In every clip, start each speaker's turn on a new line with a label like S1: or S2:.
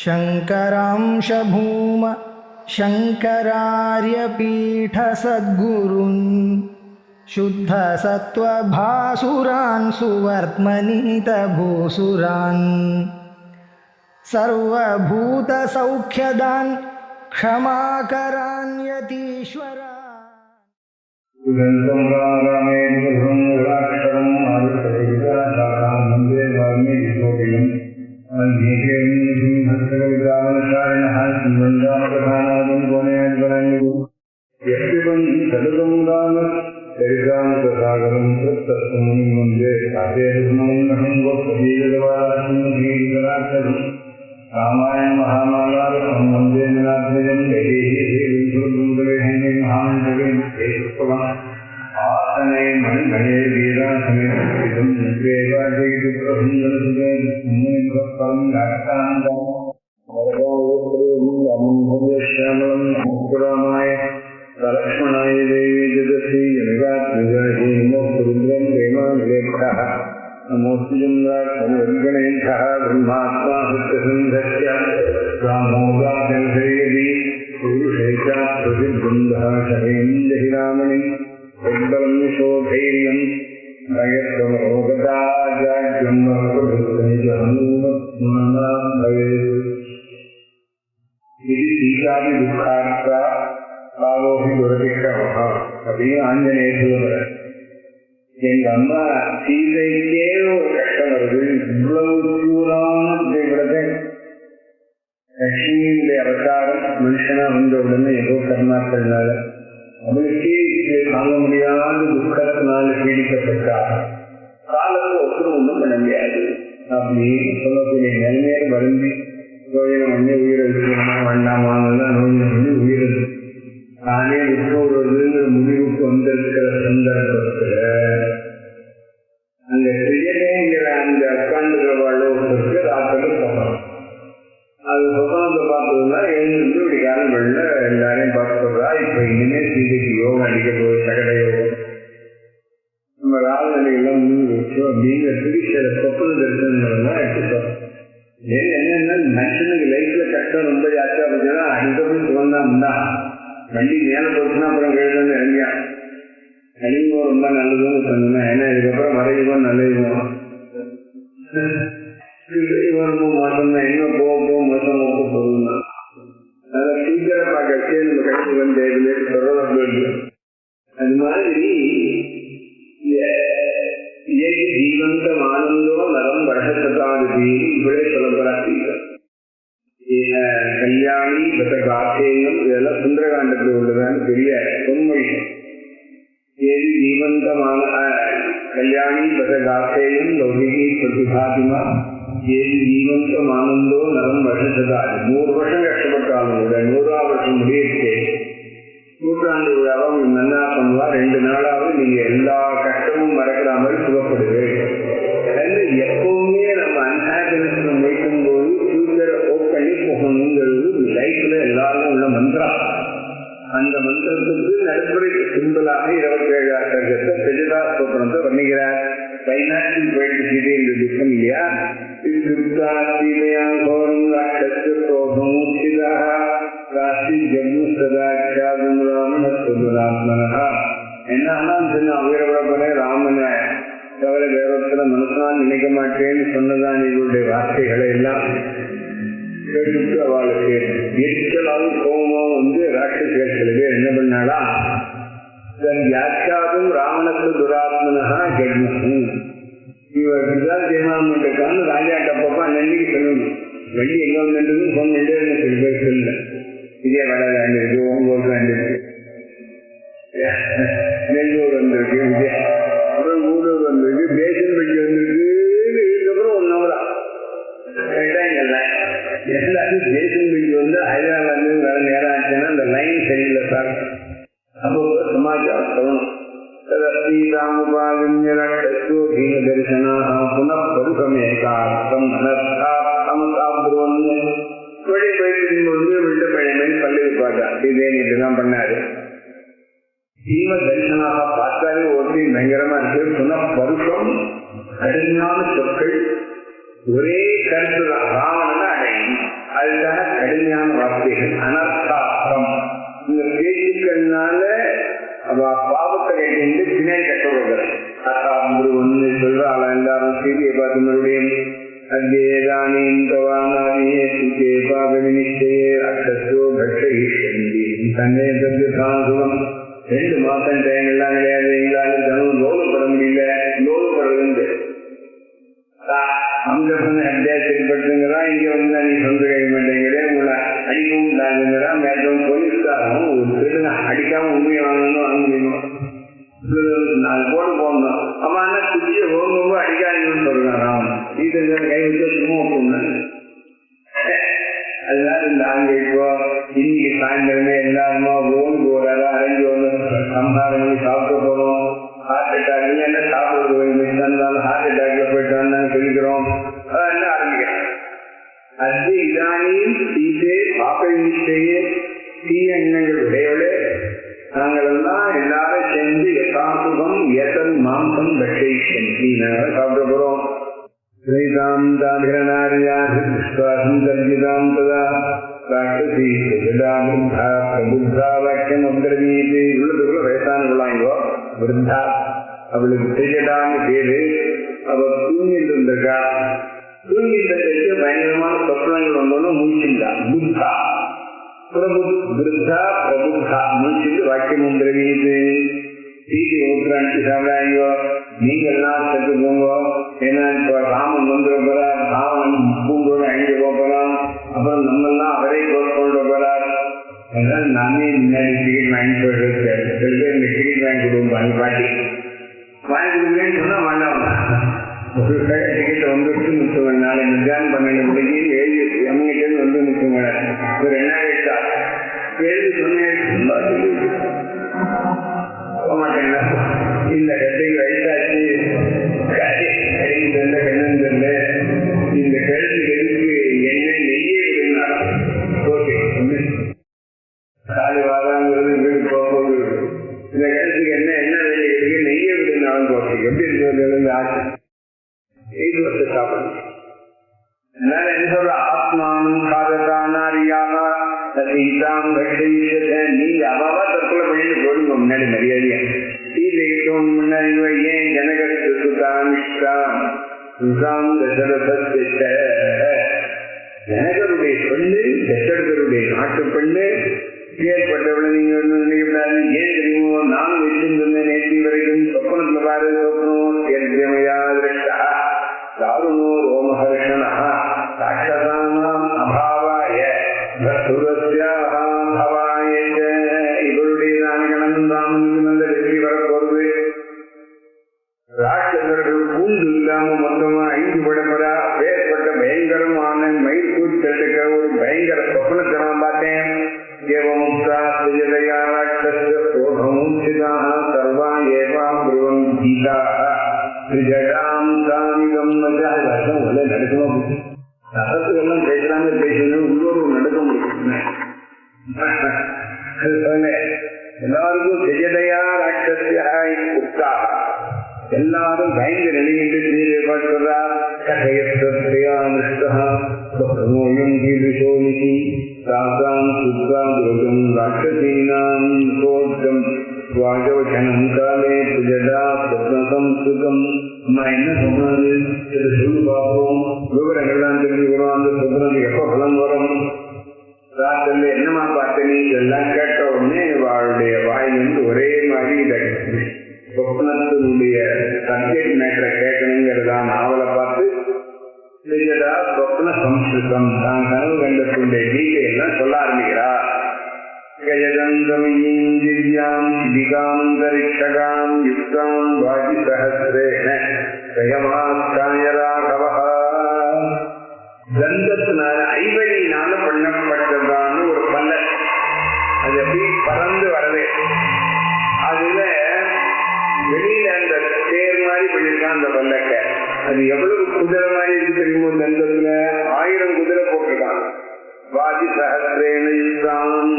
S1: शङ्करांश भूम शङ्करार्यपीठसद्गुरून् शुद्धसत्त्वभासुरान् सुवर्त्मनीतभूसुरान् सर्वभूतसौख्यदान् क्षमाकरान् यतीश्वरान्
S2: रामायण महामालार संबंधे निरात्मजन आसने मणिमये वीरासने श्यामलमाय लक्ष्मणाय देवी जगसी जगात्मजा नमोऽस्तु चन्द्राक्षगणेभ्यः ब्रह्मात्मा सत्यसन्धस्य रामोदायदी पुरुषैकाप्रतिबन्धः शरेन्द्रहिरामणि उद्बलं शोधैर्यं नयत्वमोगताजाड्यं इति सीतादिदुःखार्था भावोऽपि दुरतिक्रमः अपि आञ्जनेयसुलभः எங்க அம்மா சீதைக்கே ஒரு கஷ்டம் வருது. இவ்வளவு சூடான விடத்தை லட்சுமியுடைய அவதாரம் மனுஷனா வந்த உடனே ஏதோ கர்மாக்களினால அவளுக்கே இதை தாங்க முடியாத துக்கத்தினால பீடிக்கப்பட்டார். காலத்தை ஒருத்தரும் ஒன்றும் பண்ண முடியாது. அப்படி சொல்லக்கூடிய நிலைமையை வருந்தி நோயின மண்ணை உயிரை வைக்கணுமா வேண்டாமான்னுதான் நோயின மண்ணி உயிரது தானே விட்டோடுவதுங்கிற முடிவுக்கு வந்திருக்கிற சந்தர்ப்பத்துல அந்த செய்யலைங்கிற அந்த உட்காந்துக்கிறவாழ்வுக்கு ராத்திரி சொப்பனம். அது சொப்பனத்தை பார்த்ததுன்னா எழுந்து இப்படி காலம் வெள்ள எல்லாரையும் பார்த்துறா. இப்ப இனிமே சீதைக்கு யோகம் அடிக்க போகுது, சகட யோகம். நம்ம ராஜநிலைகள்லாம் முன் வச்சோம் அப்படிங்கிற திருச்சியில சொப்பன தரிசனங்கள்லாம் எடுத்துட்டோம். என்னன்னா மனுஷனுக்கு லைஃப்ல கஷ்டம் ரொம்ப ஜாஸ்தியா போச்சுன்னா அதுக்கப்புறம் சுகந்தான் வண்டி மேல போச்சுன்னா அப்புறம் கேள்வி இறங்கியான் அழிவும் ரொம்ப நல்லதுன்னு சொன்னா ஏன்னா இதுக்கப்புறம் மறைவும் நல்லதுவும் ரொம்ப மோசம் தான் இன்னும் போக மோசம் போகுதுன்னா அதை சீக்கிரம் பார்க்கறதே நம்ம கட்சி வந்து தொடர்பு. அது மாதிரி ஜீவந்தம் ஆனந்தோ நலம் வருஷத்தாதி இப்படியே சொல்லப்படாதீங்க. கல்யாணி பத்த காத்தேயம் இதெல்லாம் சுந்தரகாண்டத்தில் உள்ளதான் பெரிய பொன்மொழி. ஏது ஜீவந்தமான கல்யாணி பத காத்தேயம் லௌகிகி பிரதிபாதிமா ஏது ஜீவந்தம் ஆனந்தோ நலம் வருஷத்தாதி. 100 வருஷம் கஷ்டப்பட்டாலும் கூட 100ஆம் வருஷம் முடியட்டே நூற்றாண்டு விழாவும் நல்லா பண்ணுவா. 2 நாளாவது நீங்க எல்லா கஷ்டமும் மறக்கிற மாதிரி சுகப்படுது. எப்பவுமே நம்ம அன்ஹாப்பினஸ் வைக்கும் போது ஃபியூச்சரை ஓப்பனி போகணுங்கிறது லைஃப்ல எல்லாரும் உள்ள மந்திரம். அந்த மந்திரத்துக்கு நடைமுறை சிம்பிளாக 27ஆம் சர்க்கத்தை பெரிதா ஸ்தோத்திரத்தை பண்ணிக்கிறார். பைனான்சியல் போயிட்டு சீதை இந்த துக்கம் இல்லையா சீதையாங்கோரம் ராட்சத்து ரோகமூர்த்திதாக ராசி ஜம்மு சதாச்சாரம் ராமணாத்மனா என்னன்னா அவரவரப்பனே ராமனை தவிர வேறொருத்தர மனசால் நினைக்க மாட்டேன்னு சொன்னதான் இவருடைய வார்த்தைகளை எல்லாம் கேட்டு அவளுக்கு எரிச்சலாவும் கோபமும் வந்து ராட்சசிகளுக்கு என்ன பண்ணாடா யாச்சாதும் ராவணத்து துராத்மனா ஜென்மு இவர்தான் ஜெயமாமட்டுக்கான ராஜாட்ட பாப்பா நன்றிக்கு சொல்லணும். வண்டி எங்க வந்துட்டு சொன்னே சில பேர் சொல்ல இதே வட வேண்டியிருக்கு ஓங்கோல் வேண்டியிருக்கு நெல்லூர் வந்திருக்கு அப்புறம் ஊரூர் வந்திருக்கு பேசன் பட்டி வந்திருக்கு. இதுக்கப்புறம் 1 hour எல்லாரும் பேசன் பட்டி வந்து ஹைதராபாத்ல வர நேரம் ஆச்சுன்னா அந்த லைன் சரியில்லை சார். அப்போ சமாச்சாரம் சொல்லணும். தரிசனா புனப்பருகமேகார்த்தம் விட்டு பழைய பள்ளி பாட்டா இதே நீட்டுதான் பண்ணாரு. ஜீவ தரிசனாக பார்த்தாலே ஒருத்தி பயங்கரமா இருக்கு. புனப்பருஷம் கடுமையான சொற்கள் ஒரே கருத்து தான். ராவணன் அடையும் அது வார்த்தைகள் அனர்த்தார்த்தம். இந்த பேச்சுக்கள்னால அவ பாவத்தை கேட்டு பின்னாடி கட்டுறது ஒண்ணு சொல்றாள். எல்லாரும் செய்தியை பார்த்து மறுபடியும் சுகம் 2 மாசம் டைம் எல்லாம் கிடையாது. எங்களால தினமும் லோகப்பட முடியல. லோகப்படுறது அங்க அத்தியாசப்படுத்துங்கிறா, இங்க வந்து நீ சொந்த கை மாட்டேங்கிற, உங்களை அடிக்கவும் தாங்குங்கிறா. மேலும் போலீஸ்காரன் ஒரு திருட அடிக்காம உண்மை வாங்கணும் வாங்க முடியுமா? 4 போட்டு போடணும். அம்மா என்ன குச்சியை ரொம்ப அடிக்காதுன்னு சொல்றான். இது கை வச்சு சும்மா பொண்ணு. அதனால இந்த அங்க இப்போ இன்னைக்கு சாயந்தரமே எல்லாருமா ஓன் போறாரா அரேஞ்சு ஒன்று சம்பாரம் பண்ணி சாப்பிட போறோம். ஹார்ட் அட்டாக் இல்லைன்னா சாப்பிடுறது இருந்தாலும் ஹார்ட் அட்டாக்ல போயிட்டு நாங்கள் சொல்லிக்கிறோம். அதெல்லாம் ஆரம்பிக்கிறேன். அது இதானியும் தீசே பாப்பை நிச்சயே தீய எண்ணங்கள் உடையவளே, நாங்கள் எல்லாம் எல்லாரும் சேர்ந்து யதாசுகம் ஏதன் மாம்சம் பட்சேஷன் சாப்பிட போறோம். வயசானவளாங்கோ விருந்தா, அவளுக்கு திரியடான்னு பேரு. அவ தூங்கிட்டு இருந்திருக்கா. தூங்கிட்டு பயங்கரமான சொப்னங்கள் வந்தோன்னு முடிச்சுட்டா. புத்தா பிரபுத்தா பிரபுத்தா முடிச்சுட்டு வாக்கியம் வந்துருவீது. சீட்டி ஊட்டுறான்னு சாப்பிடாங்கோ. நீங்கள்லாம் செத்து போங்க. ஏன்னா இப்ப ராமன் வந்துட போறார். ராமன் பூங்கோட அழிஞ்சு போறான். அப்புறம் நம்மெல்லாம் அவரை கொண்டு போறார். அதனால நானே முன்னாடி டிக்கெட் வாங்கி போயிட்டு சில பேர் இந்த டிக்கெட் வாங்கி கொடுப்பாங்க. பாட்டி வாங்கி கொடுக்குறேன்னு சொன்னா வேண்டாம். ஒரு டிக்கெட் வந்துட்டு நிற்குங்க. நாளை மத்தியானம் 12 மணிக்கு எம்கிட்ட வந்து நிற்குங்க. ஒரு 2000 எழுதி சொன்னேன் போக மாட்டேங்க. இந்த கட்டைக்கு வயசாச்சு தெரியல கண்ணன் தெரியல. இந்த கழுத்து எதுக்கு என்ன நெய்யே விடுங்க. ஓகே காலி வாராங்கிறது வீடு போகும்போது இந்த கழுத்துக்கு என்ன வேலை இருக்கு நெய்யே விடுனாலும் போச்சு. எப்படி இருக்கிறது ஆசை 7 வருஷம் சாப்பிடணும். அதனால என்ன சொல்ற ஆத்மானும் காதத்தான அறியாம சீதாம் கட்டையிட்ட நீங்க அவாவா தற்கொலை பண்ணிட்டு போடுங்க. முன்னாடி மரியாதையா சீதைக்கும் முன்னாடி ஏன் ஜனகருடைய பெண்ணு தசரதருடைய நாட்டு பெண்ணு ஏற்பட்டவளை நீங்க ஒண்ணு நினைக்கப்படாது. ஏன் தெரியுமோ, நான் வச்சிருந்தேன் நேற்று வரைக்கும் சொப்பனத்துல பாரு சொப்பனம் ஏற்கமையா தாருணோ ரோமஹர்ஷணா ராட்சசானாம் அபாவாய பவாய. இவருடைய நானகணம் ராமனுக்கு நல்ல வெற்றி வரப்போறது. ராட்சசர்கள் கூண்டு இல்லாம மொத்தமா 5 படப்படா வேறுபட்ட பயங்கரமான மயில் கூச்செடுக்க ஒரு பயங்கர சொப்பனத்தை நான் பார்த்தேன். ஏவமுக்தா ஜெயதயா ராட்சச சோகமுச்சிதாக சர்வா ஏவாம் குருவம் கீதா ஜடாம் காமிகம் வருஷம் உள்ள நடக்குமா போச்சு. ரசத்துக்கெல்லாம் பேசுறாங்க பேசணும் உள்ளூர் நடக்க முடியும். எல்லாருக்கும் ஜெயதயா ராட்சசியாய் உக்தா எல்லாரும் பயங்கர நிலையிட்டு சொல்றா. கதையோயம் கீதுஷோமிசி தாசாம் சுத்ராம் துருகம் ராட்சசீனாம் சோட்டம் வாஜவசனம் காலே புஜடா சம்ஸ்கிருதம். அம்மா என்ன சொன்னது சொல்லு பார்ப்போம். விவரங்கள்லாம் தெரிஞ்சுக்கிறோம். அந்த சுத்தனத்துக்கு எப்ப பலம் வரும்? ராத்திரில என்னமா பார்த்த நீ இதெல்லாம் கேட்ட உடனே அவளுடைய வாயிலிருந்து ஒரே மாதிரி இதை சொப்னத்தினுடைய சப்ஜெக்ட் மேட்டரை கேட்கணுங்கிறதான் அவளை பார்த்து சொப்ன சம்ஸ்கிருதம் தான் கனவு கண்டத்துடைய டீட்டெயிலாம் சொல்ல ஆரம்பிக்கிறா. கஜதந்தமயீம் திவ்யாம் திகாந்தரிக்ஷகாம் யுக்தாம் வாஜி சஹஸ்ரேண ஸ்வயமாஸ்காய ராகவஹ. கந்தத்தினால ஐவரியினால பண்ணப்பட்டதான ஒரு பல்லக். அது எப்படி பறந்து வரவே, அதுல வெளியில அந்த தேர் மாதிரி பண்ணிருக்கான் அந்த பல்லக்க. அது எவ்வளவு குதிரை மாதிரி இருக்கு தெரியுமோ, தந்தத்துல 1000 குதிரை போட்டிருக்கான். வாதி சகசிரேணம்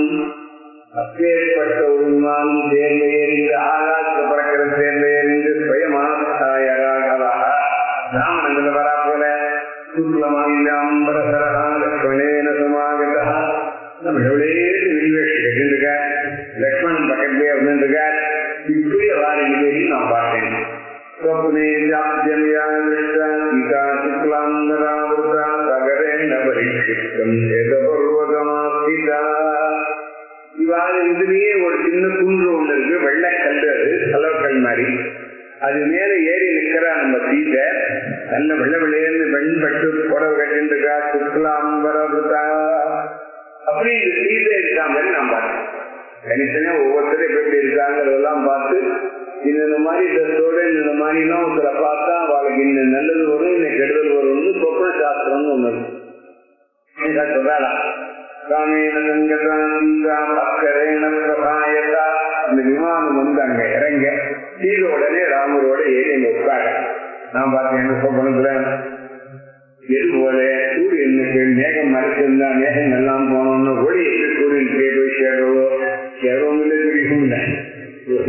S2: அப்பேற்பட்ட ஒரு விமானம் தேர்ந்த எறிந்து ஆகாச பறக்கிற தேர்ந்த எறிந்து ஸ்வயமாஸ்காயராகவா. ராமனங்களை வரா போல சுக்லமாயிலாம்பரசரா லக்ஷ்மணேன சமாகதா. நம்ம இவ்வாறு இதுலயே ஒரு சின்ன குன்று ஒண்ணு இருக்கு, வெள்ளைக்கல், அது கலவக்கல் மாதிரி. அது மேல ஏறி நிக்கிறா நம்ம சீதை. நல்ல வெள்ள வெளியேந்து வெண்பட்டு புடவை கட்டிருக்கா, சுற்றுலாம் வரா. அப்படி இந்த சீதை இருக்காமல் நான் பார்த்தேன். தனித்தனியா ஒவ்வொருத்தரும் எப்படி இருக்காங்கிறதெல்லாம் பார்த்து இந்த மாதிரி ட்ரெஸ்ஸோட இந்த மாதிரிலாம் ஒருத்தரை பார்த்தா அவளுக்கு இந்த நல்லது வரும், இந்த கெடுதல் வரும்னு சொப்ன சாஸ்திரம்னு ஒண்ணு சொல்றாளா. இந்த விமானம் வந்து அங்க இறங்க சீதை உடனே ராமரோட ஏறி அங்க உட்கார. நான் பார்த்தேன் என்ன சொப்பனத்துல எது போல சூரியனுக்கு மேகம் மறைச்சிருந்தா மேகம் எல்லாம் போனோம்னு ஒளி எப்படி சூரியனுக்கு போய் சேரவோ சேரவும் இல்லை, தெரியும் இல்லை.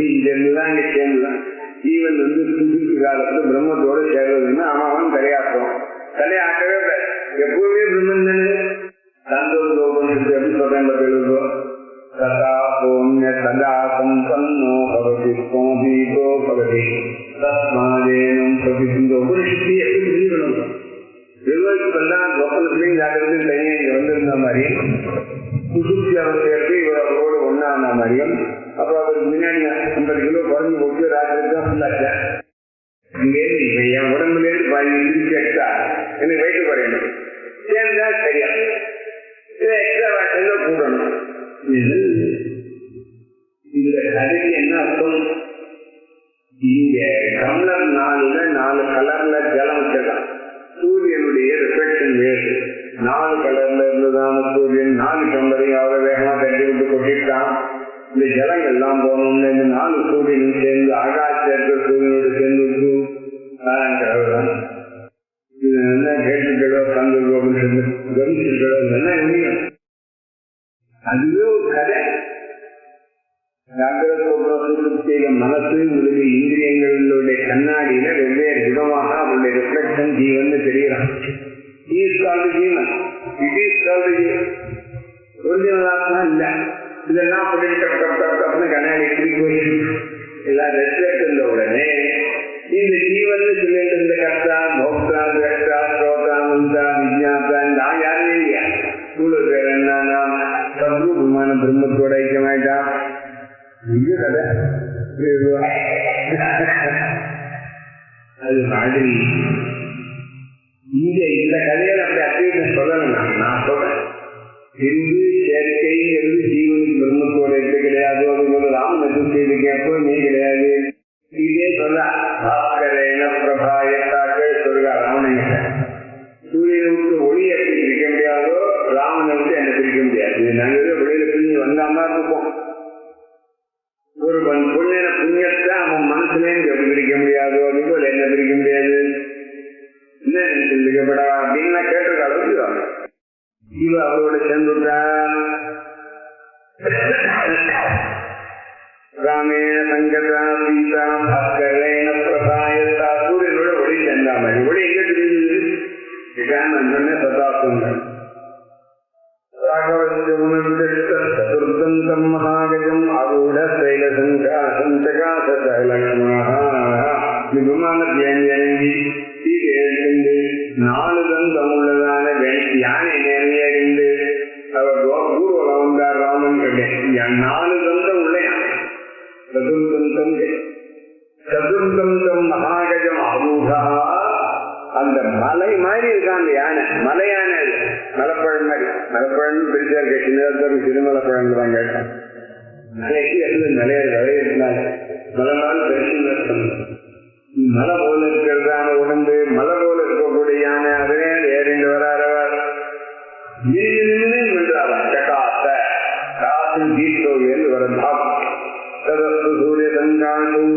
S2: இங்கிருந்துதான் இங்க சேர்ந்துதான். ஜீவன் வந்து புதுசு காலத்துல பிரம்மத்தோட சேர்றதுன்னா அவன் தலையாட்டம். தலையாட்டவே எப்பவுமே பிரம்மன் தானே. சந்தோஷம் எப்படி சொல்றேன் எழுதோ சதா சோம்ய சதா சம்பன்னோ பவதி சோதீபோ பவதி தஸ்மாதேனம் பிரதிசிந்தோ. ஒரு சக்தி எப்படி புரியணும். எல்லாம் சொப்பனத்திலையும் ஜாக்கிரதையும் தனியா இங்க வந்திருந்த மாதிரியும் சுசுப்தி அவசியத்தை இவர் அவரோடு ஒன்னான மாதிரியும். அப்ப அவருக்கு முன்னாடி 50 கிலோ குறைஞ்சு போட்டு ராத்திரி தான் ஃபுல்லாச்சா. இங்கேருந்து இப்ப என் உடம்புலேருந்து 15 திருச்சி எக்ஸ்ட்ரா எனக்கு வயிற்று குறையணும். சேர்ந்தா சரியா எக்ஸ்ட்ரா வாட்டர்ல கூடணும். இந்த கதைக்கு என்ன அர்த்தம்? இங்க கம்ளர் 4 கலர்ல ஜலம் வச்சிருக்கான். சூரியனுடைய ரிஃப்ளெக்ஷன் வேறு 4 கலர்ல இருந்ததான சூரியன் 4 கம்பரையும் அவ்வளவு வேகமா தட்டி விட்டு கொட்டிட்டான். இந்த ஜலங்கள் எல்லாம் போனோம்னு இந்த 4 சூரியனும் சேர்ந்து ஆகாச சூரியனோடு சேர்ந்து தான் இது என்ன கேட்டுகளோ கந்தோ கவனிச்சிருக்கோ என்ன முடியும். அதுவே ஒரு கதை. மனசு முதலிய இந்திரியங்களுடைய கண்ணாடியில வெவ்வேறு விதமாக அவருடைய ரிஃப்ளெக்ஷன் ஜீவன் தெரியலாம். இல்ல இதெல்லாம் கண்ணாடி எல்லாம் ரெஸ்ட்ரிக்ட் உடனே இந்த ஜீவன் சொல்லிட்டு இருந்த கர்த்தா மோக்தா திரஷ்டா ஸ்ரோதா மந்தா விஜயாத்தா நான் யாருமே இல்லையா. இவ்வளவு பேர் என்ன சத்ரூபமான பிரம்மத்தோட ஐக்கியமாயிட்டா. இது கதை. அது மாதிரி இங்க இந்த கதையில அப்படி அத்தியம் சொல்லணும். நான் சொல்றேன் இந்து செயற்கை இருந்து ஜீவனுக்கு பிரம்மத்தோட இது கிடையாது. அதுபோல ராம செய்திக்கு எப்பவுமே கிடையாது. இதே சொல்ல பிரபாயத்தாக சொல்லுங்க. ராமன் சூரியனை விட்டு ஒளி எப்படி பிரிக்க முடியாதோ ராமனை விட்டு என்ன பிரிக்க முடியாது. நாங்க வெளியில பிரிஞ்சு வந்தாம இருப்போம். ஒரு பொண்ணின புண்ணியத்தை அவன் மனசுலேருந்து எப்படி பிரிக்க முடியாதோ அதுபோல என்ன பிரிக்க முடியாது. என்ன பிரிக்கப்படா அப்படின்னு கேட்டு அளவுக்கு இவ அவரோட சேர்ந்துட்டா. ராமேண சங்கதா சீதா பாஸ்கரேண பிரபாயத்தா. சூரியனோட ஒளி சேர்ந்தா மாதிரி ஒளி எங்க தெரிஞ்சது சதாப்தங்கள். சதுர்தந்தம் மகாகஜம் ஆரூட விமானத்தில் இறங்கி சீதை எழுந்து 4 தந்தம் உள்ளதான யானை நிறையறிந்து அவர் ஊர்வலம் வந்தார். ராமன் கேட்டேன் 4 தந்தம் உள்ள யானை. சதுர்தந்தம் மகாகஜம் ஆரூடா. அந்த மலை மாதிரி இருக்கான் அந்த யானை. மலை யானை மலைப்பழம் மாதிரி. மலைப்பழம் பெருசா இருக்க சின்னதாக சிறுமலைப்பழம் தான் கேட்டான். நிறைய விளையாடுனால மலைநாள் பெருசு மலை போல இருக்கிறதான உடம்பு மலை போல இருக்கக்கூடிய யானை. அதே ஏறிண்டு வராறவர் கட்டாத்த காசு கீட்டோ என்று வரா. சூரிய சங்காணும்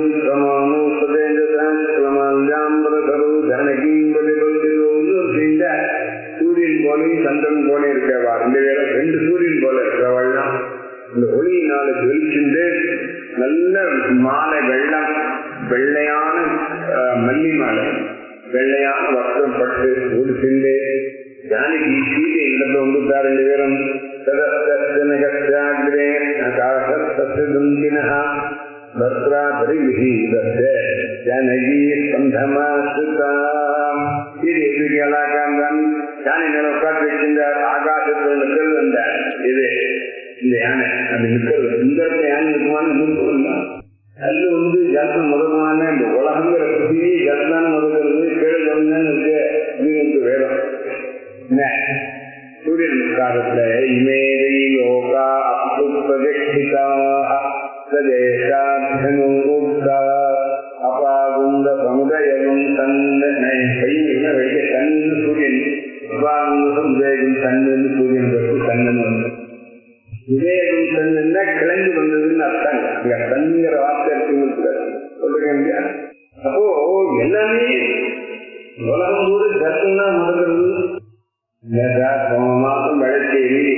S2: சூரியன் போலையும் சந்திரன் போல இருக்கவா. 2 பேரும் 2 சூரியன் போல இருக்கிறவள் தான். இந்த ஒளியினால ஜொலிச்சுண்டு நல்ல மாலை வெள்ளம் வெள்ளையான மல்லி மாலை வெள்ளையான வஸ்திரம் பட்டு ஒரு சிந்து ஜானகி சீதை இடத்துல வந்துட்டார். 2 பேரும் ஜானகி ஸ்கந்தமாசுதா. யானை மேல உட்கார்ந்து வச்சிருந்தார். ஆகாச யானை அது நிற்கிறது. இந்த இடத்துல யானை இருக்குமான்னு நிற்கும் தான். கல் ஜலம் முதலான இந்த உலகங்கிற புதிய ஜலத்தான முதல்கிறது கீழே ஜலம்தான் இருக்கு அப்படின்னு வேதம். சூரிய நமஸ்காரத்துல இமேதை யோகா அப்து பிரதிஷ்டிதா சதேஷாத்மூர்த்தா அபாகுந்த சமுதயம் தன்னை கையில வைக்க தன்னு சூரியன் அபாகுந்த சமுதயம் தன்னு சூரியன் தன்னன் வந்து விவேகம் தன்னுன்னா கிளம்பி வந்ததுன்னு அர்த்தம். அங்க தன்னுங்கிற வார்த்தை சொல்றீங்க. அப்போ எல்லாமே உலகம் கூட சத்துன்னா முதல்றது மாசம் வளர்ச்சேரி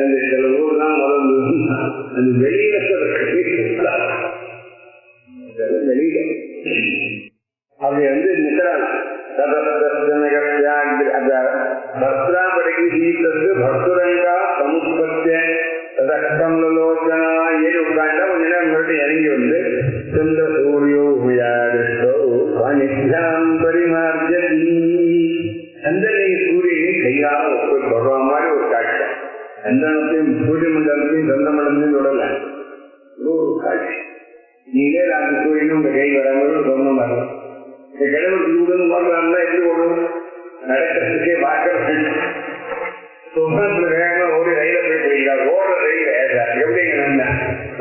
S2: அந்த சில ஊர்லாம் முதல்ல அது வெளியில வெளியில அப்படி நிற்கிறாங்க. பத்ராபடிக்கு சீத்தது பக்துரங்கா சமுத்பத்திய ததக்கம்லோச்சனா ஏறி உட்காண்டா கொஞ்ச நேரம் மறுபடியும் இறங்கி வந்து சுந்த சூரியோ நித்யாம் பரிமார்ஜதி சந்தனை சூரியனை கையால ஒப்பு சொல்ற மாதிரி ஒரு காட்சி. சந்தனத்தையும் சூரிய மண்டலத்தையும் சந்த மண்டலத்தையும் தொடல ஒரு காட்சி. நீங்களே அந்த சூரியனும் உங்க கை வராமல் சொன்ன மாதிரி இந்த கிழமை சூடுன்னு போடுறாங்கன்னா எப்படி ஓடும் நடக்கிறதுக்கே பார்க்க சொந்தத்துல வேகமா ஒரு ரயில போய் போயிருக்காரு. ஓடுற ரயில் எப்படிங்க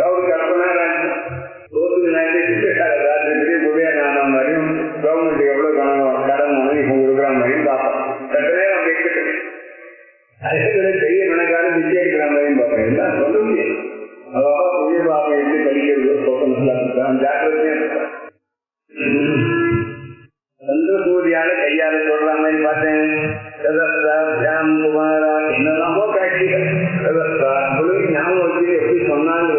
S2: அவருக்கு கற்பனா ராத்திரி முடியா நாம மாதிரியும் கவர்மெண்ட் எவ்வளவு கடன் இப்போ கொடுக்குற மாதிரியும் பார்ப்போம். சட்ட நேரம் வைக்கிட்டு அதே பெரிய கணக்கான பிச்சை இருக்கிற மாதிரியும் பார்ப்பேன். எல்லாம் சொல்ல முடியும். அதாவது புதிய பாப்பை எப்படி படிக்கிறது சொப்பம் ஜாக்கிரதையா இருப்பான். சந்திரசூரியால கையால சொல்ற மாதிரி பார்த்தேன். குமாரா என்னெல்லாமோ காட்சிகள் ஞாபகம் வச்சு எப்படி சொன்னான்னு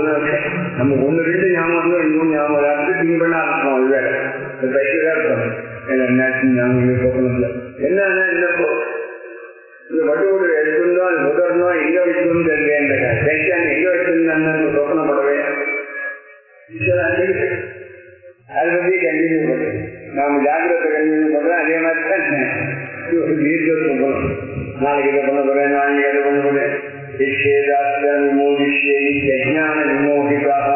S2: நம்ம ஒண்ணு ரெண்டு ஞாபகம் இன்னும் ஞாபகம் யாருக்கு திங்க் பண்ண ஆரம்பிச்சோம். இது வேற இருக்கும் ஞாபகம் என்னன்னா என்னப்போ இந்த வடுவோடு எடுத்துருந்தோம் அது முதர்ந்தோம் எங்க வச்சிருந்தோம் தெரியல. எங்க வச்சிருந்தான்னு சொப்பனப்படவே அதை பத்தி கண்டினியூ பண்ணுறேன். நாம ஜாகிரத்தை கண்டினியூ பண்றோம். அதே மாதிரி தான் நாளைக்கு இதை பண்ண போறேன், நாளைக்கு அதை பண்ண போறேன். விமோகிஷேஞான விமோகிதாக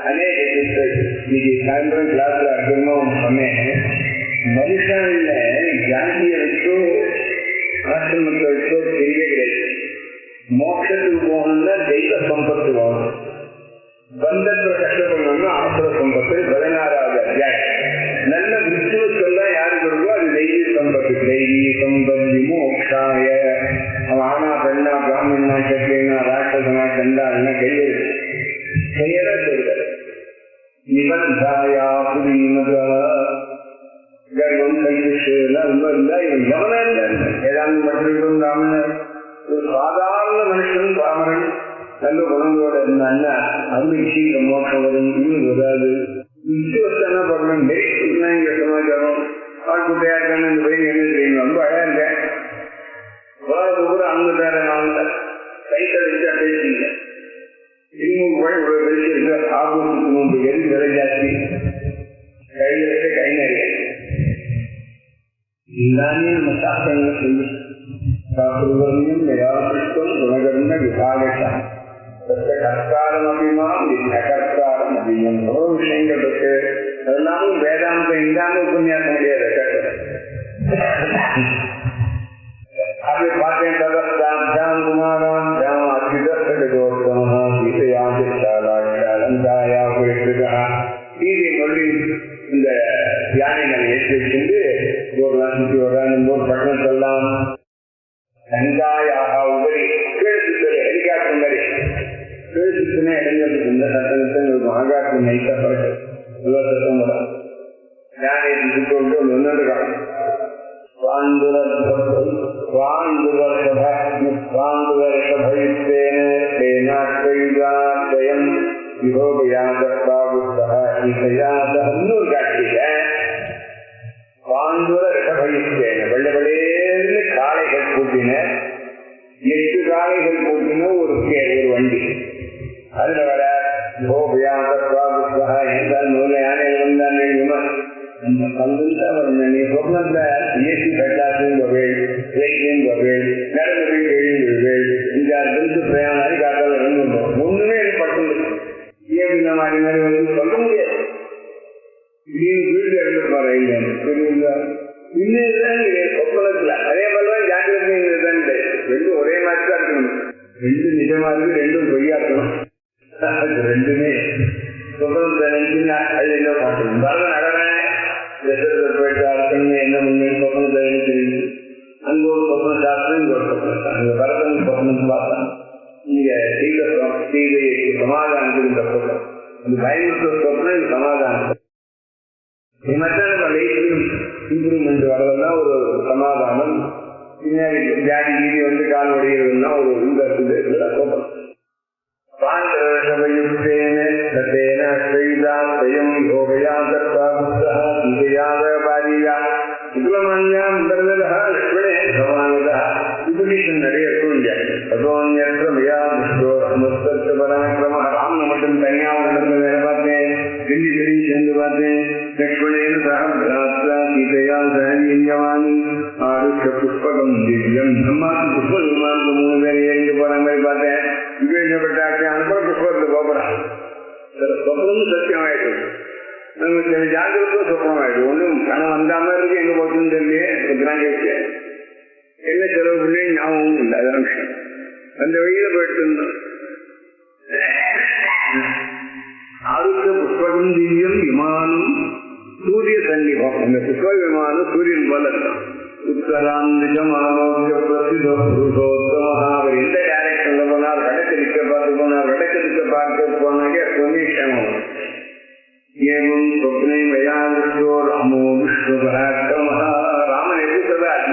S2: அநேக இன்னைக்கு சாயந்தரம் கிளாஸ்ல அற்புதமா சொன்னேன். மனுஷன்ல ஜாதியை வச்சோ ஆசிரமத்தை வச்சோ தெரியவே கிடையாது. மோட்சத்துக்கு போகணும்னா தெய்வ சம்பத்து போகணும். பந்தத்துல கஷ்டப்படணும்னா ஆசிர சம்பத்து 16வது அத்தியாயம். நல்ல விஷ்ணுவெல்லாம் யாருக்கு இருக்கோ அது தெய்வீ சம்பத்து. தெய்வீ சம்பத்தி மோக்ஷாய. அவன் ஆனா பெண்ணா பிராமணா சத்தியனா ராட்சசனா கண்டாருன்னா கையெழ சொல்ற நிபந்தாயா புரியுமதா கர்வம் கைவிஷயெல்லாம் ரொம்ப இருந்தா இவன் எவனா இல்லை. ஏதாவது மட்டும் ராமன் ஒரு சாதாரண மனுஷன் ராமன் நல்ல குணங்களோட இருந்தான்னா அவனுக்கு சீக்கிரம் மோட்சம் வரும். இன்னும் வராது. விசுவத்தை என்ன பண்ணணும்? நெருக்கினா இங்க சமாச்சாரம் ஆட்குட்டையா இருக்கான்னு இந்த பையன் என்ன தெரியும்? ரொம்ப அழகா இருக்கேன். கூட அவங்க வேற நாங்க கைத்தை வச்சா பேசிங்க. இன்னும் போய் இவ்வளவு பேசியிருக்க ஆபத்துக்கு முன்பு எது விலை ஜாஸ்தி கையில இருக்க கை நிறைய எல்லாமே நம்ம சாஸ்திரங்களை சொல்லி சாஸ்திரம் யாருக்கும் குணகர்ம விபாகா கற்காரம் அப்படின்னா கற்காரம் அப்படின்னு எவ்வளவு விஷயங்கள் இருக்கு. அதெல்லாமும் வேதாந்தம் இல்லாம உபன்யாசம் முடியாது. அப்படி பார்த்தேன். சதஸ்தாம் குமாராம் அலங்காயா கீதை மொழி இந்த யானைகளை ஏற்றி வச்சிருந்து ஒரு சுற்றி வரான் பட்டணத்தெல்லாம் கங்காயாக உபரி கேள்வி ஹெலிகாப்டர் மாதிரி கேள்விக்குன்னே இடைஞ்சலுக்கு இந்த சட்டத்தை ஆகாத்து நைக்கப்பட்டு சத்தம் வரும். யானை கொண்டு ஒன்று காணும். இன்னொரு காட்சியில பாண்டுர ரிஷபயித்தேன வெள்ளவெளேன்னு காளைகள் கூட்டின 8 காளைகள் கூட்டின ஒரு வண்டி. அதுல வர என்றால் முதல்ல யானைகள் வந்தான் அந்த பங்குல வரணும். நீ சொன்னத இயற்கை கட்டாசையும் வகையில் நடந்து போய் வெளியில் இந்த பிரயாணம் காத்தால இருக்கணும். ரெண்டு நிஜமா இருக்கு, ரெண்டும் பொய்யா இருக்கணும். ரெண்டுமே சொப்பனத்தை நினைச்சுன்னா அது என்ன பார்க்கணும். பரதம் நடனேன் போயிட்டு அர்த்தம் என்ன முன்னே சொப்பனத்தை நினைச்சிருந்து அங்க ஒரு சொப்பன சாஸ்திரம், இங்க ஒரு சொப்பனம். அங்க பரதம் சொப்பனம் பார்த்தான், இங்க சீதையை சமாதானத்துக்கு இந்த சொப்பனம், அந்த பயமுறுத்த சொப்பனம் இது சமாதானம். இது மாதிரி இம்ப்ரூவ்மெண்ட் வரதெல்லாம் ஒரு சமாதானம். பின்னாடி ஜாதி கீதி வந்து கால் வடிகிறதுனா ஒரு இந்த சொப்பனம். ராமனை மட்டும் தனியா வேலை பார்த்தேன், ரெண்டு பேரையும் சேர்ந்து பார்த்தேன். லக்ஷ்மணேன புஷ்பகம் திவ்யம் நம்மாக்கு புஷ்ப விமானத்து 3 பேர் ஏறிட்டு போற மாதிரி பார்த்தேன். விவேகப்பட்டாச்சு அனுப்புற புஷ்பத்துக்கு போகிறான். சொப்பனமும் சத்தியமாயிட்டு நம்ம சில ஜாகிரத்தும் சொப்பனமாயிட்டு. ஒன்றும் பணம் வந்த மாதிரி இருக்கு, எங்க போச்சுன்னு தெரியல. என்ன செலவு பண்ணி ஞாபகமும் இல்லை. அதான் விஷயம். அந்த வழியில போயிட்டு இருந்தோம். ஆருத்த புஷ்பகம் திவ்யம் விமானம் சூரிய சன்னிபம். அந்த புஷ்ப விமானம் சூரியன் போல இருக்கும். உத்தராந்திகம் ஆரோக்கிய பிரசித புருஷோத்தமஹா. அவர் எந்த டைரக்ஷன்ல போனார், வடக்கு திக்க பார்த்து போனார், வடக்கு திக்க பார்க்க போனாங்க புண்ணியக்ஷேமம். ஏவம் சொப்னை மயாவிஷ்ணோ ராமோ விஷ்ணு பராக்கிரமஹா. ராமன் எப்படி சொல்றார்,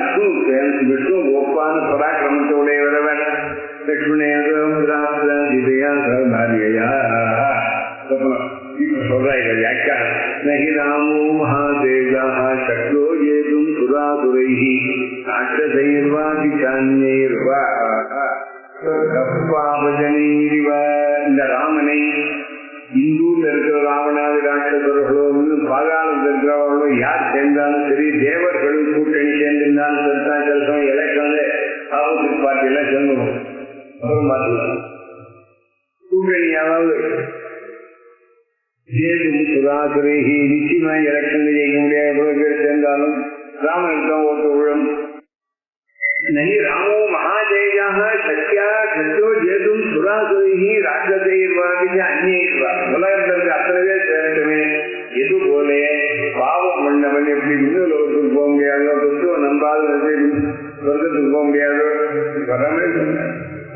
S2: விஷ்ணு ஒப்பான பராக்கிரமத்தோடைய வரவன். லக்ஷ்மணேந்திரம் திதையா பாரியா சொல்றாங்க வியாக்கியானம். நகி ராமோ மகாதேவா சக்ரோ ஏதும் சுராதுரைஹி ராட்சசைர்வாதி சான்யைர்வா கப்பாவஜனைரிவா. இந்த ராமனை இந்தூர்ல இருக்கிற ராவணாதி ராட்சசர்களோ இன்னும் பாதாளத்தில் இருக்கிறவர்களோ யார் சேர்ந்தாலும் சரி, தேவர்களும் கூட்டணி சேர்ந்திருந்தாலும் சரிதான், சில எலெக்ஷன்ல ஆப்போசிட் பார்ட்டி எல்லாம் சேர்ந்துடும். அப்புறம் பார்த்துக்கலாம் கூட்டணியாவது சுராதுரைஹி. நிச்சயமா எலெக்ஷன்ல ஜெயிக்க முடியாது, எவ்வளவு பேர் சேர்ந்தாலும் ராமனுக்கு தான் ஓட்டு விழும். நகி ராமோ மகாஜெயாக சத்யா சத்யோ ஜேதும் சுராதுரைஹி ராட்சசைர்வாதி அந்நியர்வா. உலகத்திற்கு அத்தனை பேர் சேர்க்கவே எது போல பாவம் பண்ணவன் எப்படி விண்ணுலகத்துக்கு போக முடியாதோ, கிறிஸ்துவ நம்பாத சொர்க்கத்துக்கு போக முடியாதோ வராமே சொன்ன.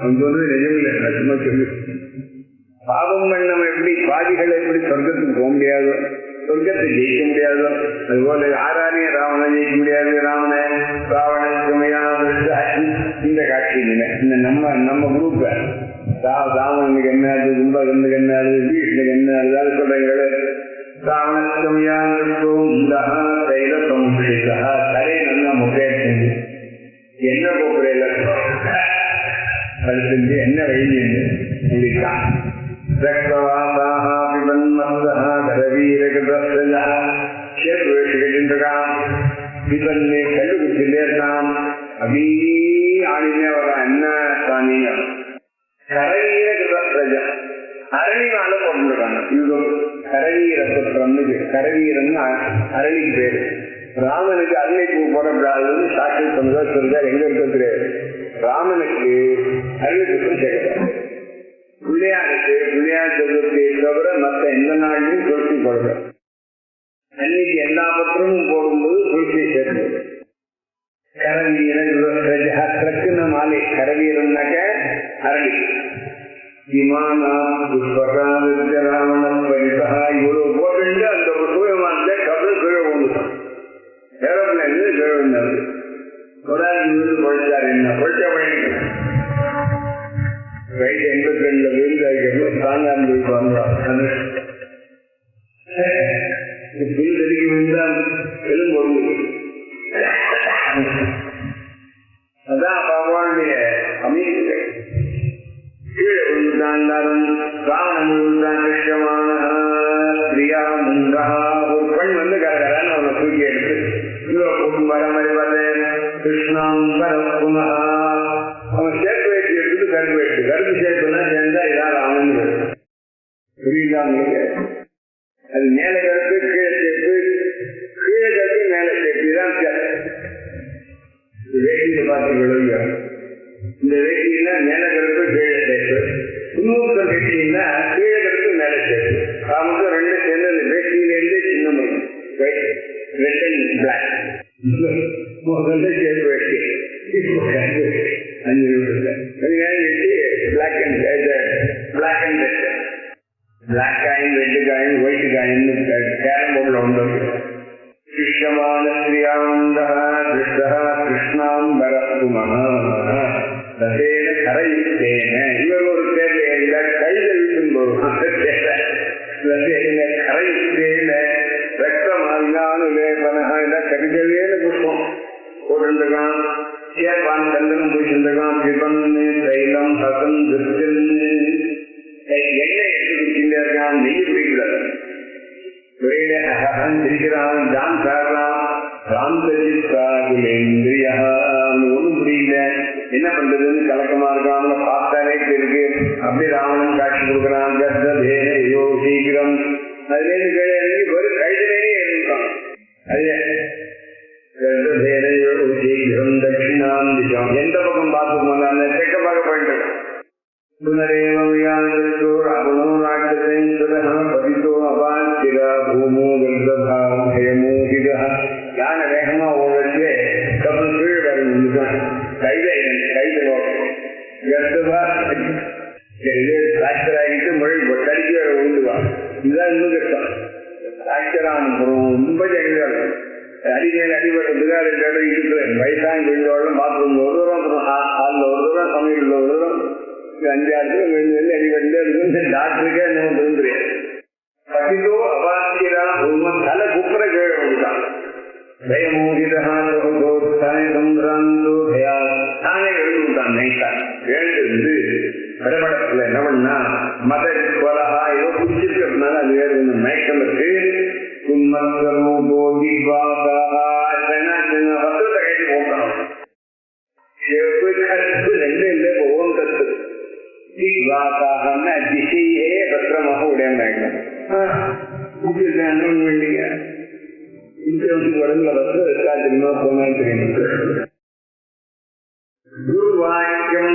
S2: அவன் சொல்றது நிஜமில்லை, சும்மா சொல்லு. பாவம் பண்ணவன் எப்படி பாதிகள் எப்படி சொர்க்கத்துக்கு போக முடியாதோ, சொர்க்கத்தை ஜெயிக்க முடியாதோ, அதுபோல யாராலையும் ராவணன் ஜெயிக்க முடியாது. ராவணன் இந்த காட்சி இந்த நம்ம குரூப் ராவணனுக்கு என்ன ஆகுது, கும்பகனுக்கு என்ன ஆகுது, வீஷ்ணுக்கு என்ன ஆகுது, அது சொல்றீங்களே. தலை நல்லா முறையா என்ன போக்குறையில அது செஞ்சு என்ன வழி முடித்தான். கண்டுபிடிச்சுட்டே இருக்கான். அப்படியே ஆடினே வரான். என்ன சாமிங்க கரவீர அரணினால போட்டுருக்காங்க. யுகம் கரவீர புத்திரம்னு கரவீரன் அரணிக்கு பேரு. ராமனுக்கு அருளை பூ போடக்கூடாதுன்னு சாட்சி சொன்னதா சொல்றாரு. எங்க இருக்க தெரியாது. ராமனுக்கு அருளை புத்தம் சேர்க்கிறார். பிள்ளையாருக்கு பிள்ளையார் சதுர்த்தியை தவிர மற்ற எந்த நாளிலும் துளசி போடுறார். அன்னைக்கு எல்லா பத்திரமும் போடும்போது துளசியை சேர்ந்தது. கரவீரன் மாலை கரவீரன்னாக்க அரளி. விமானா புஷ்பகாதித்ய ராவணம் பரிசா. இவ்வளவு போட்டு அந்த சூரியமானத்தை கபல் கீழே கொண்டுட்டான். ஏரோப்ளைன் கீழே வந்தாரு. பொழைச்சாரு. என்ன பொழைச்சா வயசு 82 விழுந்து அதுக்கப்புறம் தாங்காம போய் வாழ்ந்தான். புல் விழுந்தான் எலும்பொழுது. அதான் பகவானுடைய அமைப்பு. கீழே விழுந்தான் ராவணன் விழுந்தான். விஷமான பிரியா முங்கா. ஒரு பெண் வந்து கரகரான்னு அவனை தூக்கி எடுத்து வர மாதிரி பார்த்தேன். கிருஷ்ணாம் புனா. அவன் சேர்த்து வச்சு எடுத்துட்டு கருப்பு வச்சு கருப்பு சேர்த்துனா சேர்ந்தா இதான் ராமன் புரியுதா உங்களுக்கு? அது மேல கருப்பு கீழே சேர்த்து, கீழே கருப்பு மேல சேர்த்து தான் வேட்டியில பார்த்து விழுங்க. இந்த வேட்டியில எப்படின்னா கீழே மேலே சேர்த்து ராமனுக்கு ரெண்டு சேர்ந்து அந்த வேஷ்டியிலேருந்து சின்ன முடியும் ரெட் அண்ட் பிளாக் முதல்ல சேர்த்து வேஷ்டி அஞ்சு black and black and red black coin red coin white coin carrom போர்டில் உண்டு சிஷ்யமான ஸ்ரீயானந்த கிருஷ்ணாம்பரகுமஹ ரசேன கரையுத்தேன இவர் ஒரு தேவையில்லை கையில் இருக்கும்போது ரசேன கரையுத்தேன ரக்தமாவினானு லேபனஹ எல்லாம் கவிதையிலேன்னு புஷ்பம் போட்டுருக்கான் சேப்பான் கந்தனம் பூசிருக்கான் பிபன்னு தைலம் ஹசம் திருச்சன்னு எண்ணெய் எடுத்து குடிச்சுட்டே இருக்கான் நெய் குடிக்கிறார் வெளியில இருக்கிறான் டான்ஸ் ஆடலாம் ஒண்ணும் புரியல என்ன பண்றதுன்னு கலக்கமா இருக்காம பார்த்தாலே இருக்கு அப்படி ராவணன் காட்சி கொடுக்கிறான் கர்த்தேனையோ சீக்கிரம் அதுல இருந்து கீழே இறங்கி ஒரு கைதிலேயே இருக்கான் அதுல கர்த்தேனையோ சீக்கிரம் தட்சிணாம் திசம் எந்த பக்கம் பார்த்து போனாங்க தெற்க பார்க்க போயிட்டு இருக்கான் பதித்தோ அபாந்திரா பூமோ கர்ப்பமோகித யான வேகமா ஓடுறது கப்பல் கீழே வரணும் கைத கர்ப்பா டிராக்டர் ஆகிட்டு மொழி தடிக்கு வேற உண்டுவான் இதுதான் இன்னும் கஷ்டம் டிராக்டரான ரொம்ப ஜெகதான் அடிமையில அடிபட்டதுக்காக இருக்கிறேன் வயசாங்க கொஞ்சம் பாத்ரூம் ஒரு தூரம் ஹாலில் ஒரு தூரம் சமையல் ஒரு தூரம் 5 ஆண்டுகள் அடிபட்டு இருக்கு டாக்டருக்கே என்ன தெரியாது பதிதோ அபாத்திரா தலை குப்புற கீழே வந்துட்டான் தானே எழுந்து விட்டான் நைட்டா எழுந்து படப்படத்துல என்ன பண்ணா மத கொலகா ஏதோ குடிச்சிருக்கிறதுனால அது வேறு கொஞ்சம் மயக்கம் இருக்கு குன்மத்தமோ போகி வசத்தை கைட்டு போகணும் ரெண்டு இல்லை ஓன் கத்து திசையே பத்திரமாக உடையமாயிடும் வேண்டிய உடம்புல வசதி இருக்கா தெரியுமா போனால் தெரியும் குரு வாக்கியம்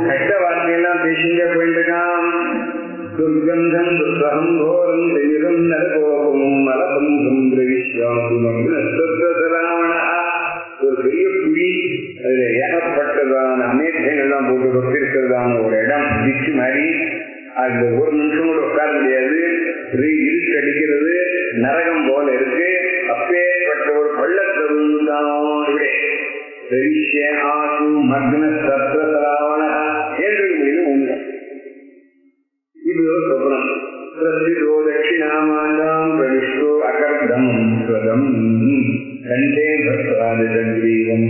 S2: கட்ட வார்த்தையெல்லாம் பேசிங்க போயிட்டுருக்கான் துர்கந்தம் துர்கம் கோரம் தெய்வம் நரகோபமும் மலபந்தம் ஒரு பெரிய குழி அதுல ஏகப்பட்டதான அமைச்சங்கள்லாம் போட்டு கொட்டிருக்கிறதான ஒரு இடம் பிச்சு மாதிரி அந்த ஒரு நிமிஷம் கூட உட்கார முடியாது இருட்டு அடிக்கிறது நரகம் போல இருக்கு அப்பேற்பட்ட ஒரு பள்ளத்தான் மக்ன சத்ராவண என்று உண்மை இது ஒரு சொப்னம் பிரசிதோ தட்சிணாமாண்டாம் பிரவிஷ்டோ அகர்தம் ஸ்வதம் கண்டே பத்ராதி சங்கீதம்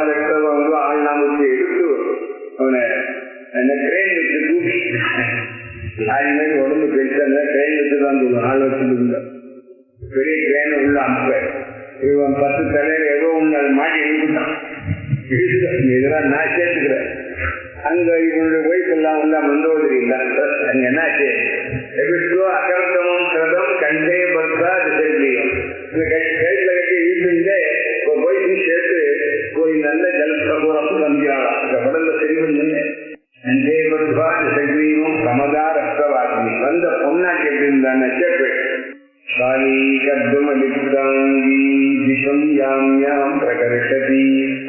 S2: ரக்தவங்க ஆள் நாமத்தை எடுத்து அவனை அந்த ட்ரெயின் வச்சு கூட்டி மாதிரி உடம்பு பெருசாங்க ட்ரெயின் வச்சுதான் சொல்லுவான் ஆள் வச்சுட்டு பெரிய ட்ரெயின் உள்ள அனுப்ப இவன் 10 தலையில ஏதோ ஒண்ணு அது மாட்டி இழுத்துட்டான் இதெல்லாம் நான் சேர்த்துக்கிறேன் அங்க இவனுடைய ஒய்ஃப் எல்லாம் வந்து மந்தோதரி இல்லை அங்க என்னாச்சு எவ்வளோ அகர்த்தமும் சிரதம் கண்டே பத்தா திசையம் இந்த கையில கட்டி இழுத்துட்டு ஒய்ஃபும் சேர்த்து போய் நல்ல ஜலசபூரம் சந்தியாளா இந்த உடல்ல சரி பண்ணுங்க கண்டே பத்தா திசையும் சமதா ரக்தவாசினி வந்த பொண்ணாட்டி எப்படி இருந்தான்னு சேர்ப்பு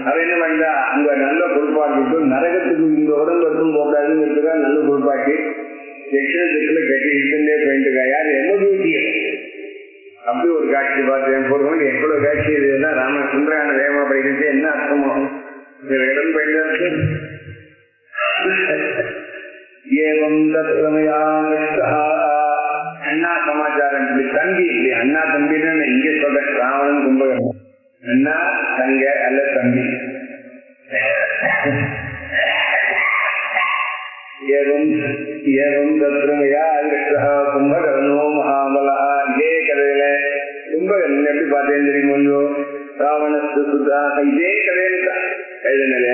S2: அவ என்ன பண்ணா அங்க நல்ல பொறுப்பாக்கிட்டு நரகத்துக்கு இந்த உடம்பு எடுத்தும் போகாதுங்கிறதுக்காக நல்ல பொறுப்பாக்கி எக்ஸ்ட்ரா கட்டி இழுத்துட்டே போயிட்டுருக்கா யாரு என்ன டியூட்டி அப்படி ஒரு காட்சி பார்த்தேன் போடுவோம் எவ்வளவு காட்சி இதுன்னா ராம சுந்தரான வேகமா படிக்கிறது என்ன அர்த்தமாகும் இடம் போயிட்டு ஏவம் தத்ரமயா அண்ணா சமாச்சாரம் தம்பி இப்படி அண்ணா தம்பின்னு நான் இங்க சொல்றேன் ராவணன் கும்பகர்ணன் அண்ணா தங்க அல்ல தம்பி ஏவம் தத்ரமயா கும்பகர்ணோ மகாபலா இதே கதையில கும்பகர்ணன் எப்படி பார்த்தேன்னு தெரியுமோ ராவணத்து சுதா இதே கதையில தான்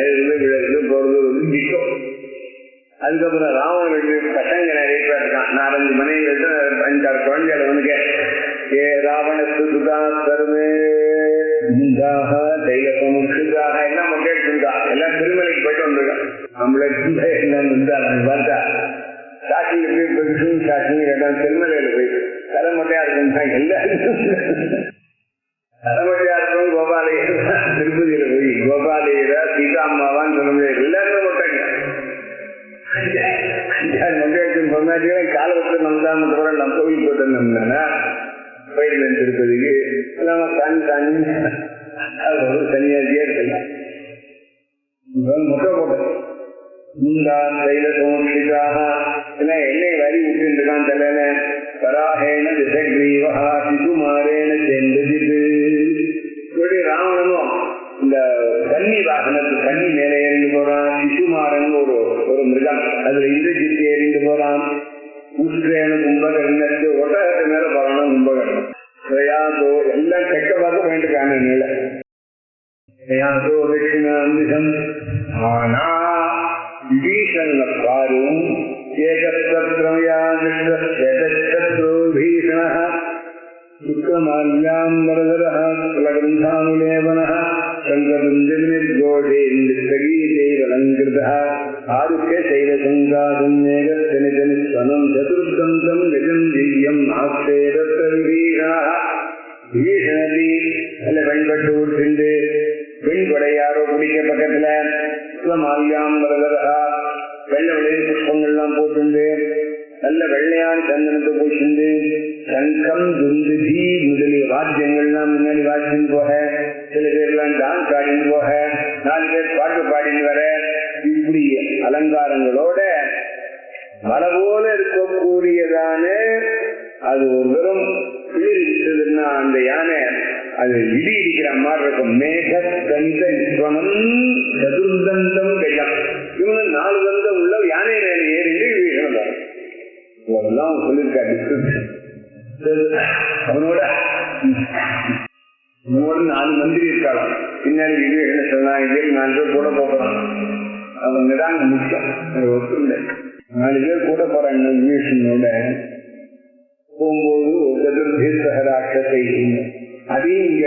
S2: எழுதினது போறது திட்டம். அதுக்கப்புறம் ராவணனுக்கு பசங்க நிறைய பேர் இருக்கான் 4-5 மனைவிகள் 5-6 குழந்தைகள் அவனுக்கு ஏ ராவணத்து சுதா தருமே தைலமுஷுதாக எல்லாம் கேட்டுருக்கா எல்லாம் திருமலைக்கு போயிட்டு வந்திருக்கான் நம்மளுக்கு என்னன்னு பார்த்தா காட்டில் எப்படி பெருசும் காட்டுன்னு கேட்டான். திருமலையில போய் தலைமட்டையா இருக்கும் எல்லாருக்கும் தலைமட்டையா இருக்கும். கோபாலயர் திருப்பதியில போய் கோபாலயரா சீதா அம்மாவான்னு சொல்ல முடியாது, எல்லாருமே மொட்டைங்க. 5-6 மொட்டையாச்சு பொண்ணாச்சும் காலை விட்டு நம்தான் நம்ம கோவில் போட்டு நம்பினா போயிருந்தேன் திருப்பதிக்கு. தனி அது ஒரு சன்னியாசியா இருக்கலாம். மொட்டை போட்டது எண்ணெய் வரி விட்டு இருக்கான் தலையில. பராகேன திசக்ரீவா சிசுமாரேன சென்றது. இப்படி ராவணனும் இந்த கன்னி வாகனத்து கன்னி மேல ஏறிந்து போறான். சிசுமாரன் ஒரு மிருகம், அதுல இந்திரஜித்து ஏறிந்து போறான். உஷ்ரேன கும்பகர்ணத்து ஒட்டகத்து மேல போறான். கும்பகர்ணம் எல்லாம் கெட்ட பார்க்க போயிட்டு நில தட்சிணாந்திசம். ஆனா விபீஷண பாரும் ஆருக்கே செய்த சங்காதம் மேகத்தனிதனிஸ்வனம் சதுர்தந்தம் கஜம் திவ்யம் ஆஸ்தேரத்த விபீஷண. விபீஷணி நல்ல வெண்பட்டு விட்டு பெண் கொடை யாரோ பிடிக்க பக்கத்துல மால்யாம்பரதரா வெள்ளை விளைய புஷ்பங்கள்லாம் போட்டு நல்ல வெள்ளையான் சந்தனத்தை போட்டு சங்கம் துந்துதி முதலிய வாத்தியங்கள்லாம் முன்னாடி வாசின்னு போக, சில பேர்லாம் டான்ஸ் ஆடின்னு போக, 4 பேர் பாட்டு பாடின்னு வர, இப்படி அலங்காரங்களோட மலை போல இருக்கக்கூடியதான அது ஒரு தரம் குளிர் இருந்ததுன்னா அந்த யானை அது இடி இடிக்கிற மாதிரி இருக்கும். மேக கந்த விஸ்வனம் சதுர்தந்தம் கஜம். இவங்க 4 தந்தம் உள்ள யானை மேல ஏறிட்டு வீசணும். அதெல்லாம் சொல்லியிருக்காரு. அவனோட 4 மந்திரி இருக்கலாம். பின்னாடி என்ன சொல்லலாம், 4 பேர் கூட போகலாம். அவங்க தான் முக்கியம். ஒத்துள்ள 4 பேர் கூட போறாங்க. விபீஷணனோட போகும்போது சதுர்தீசகராட்சத்தை அதையும் இங்க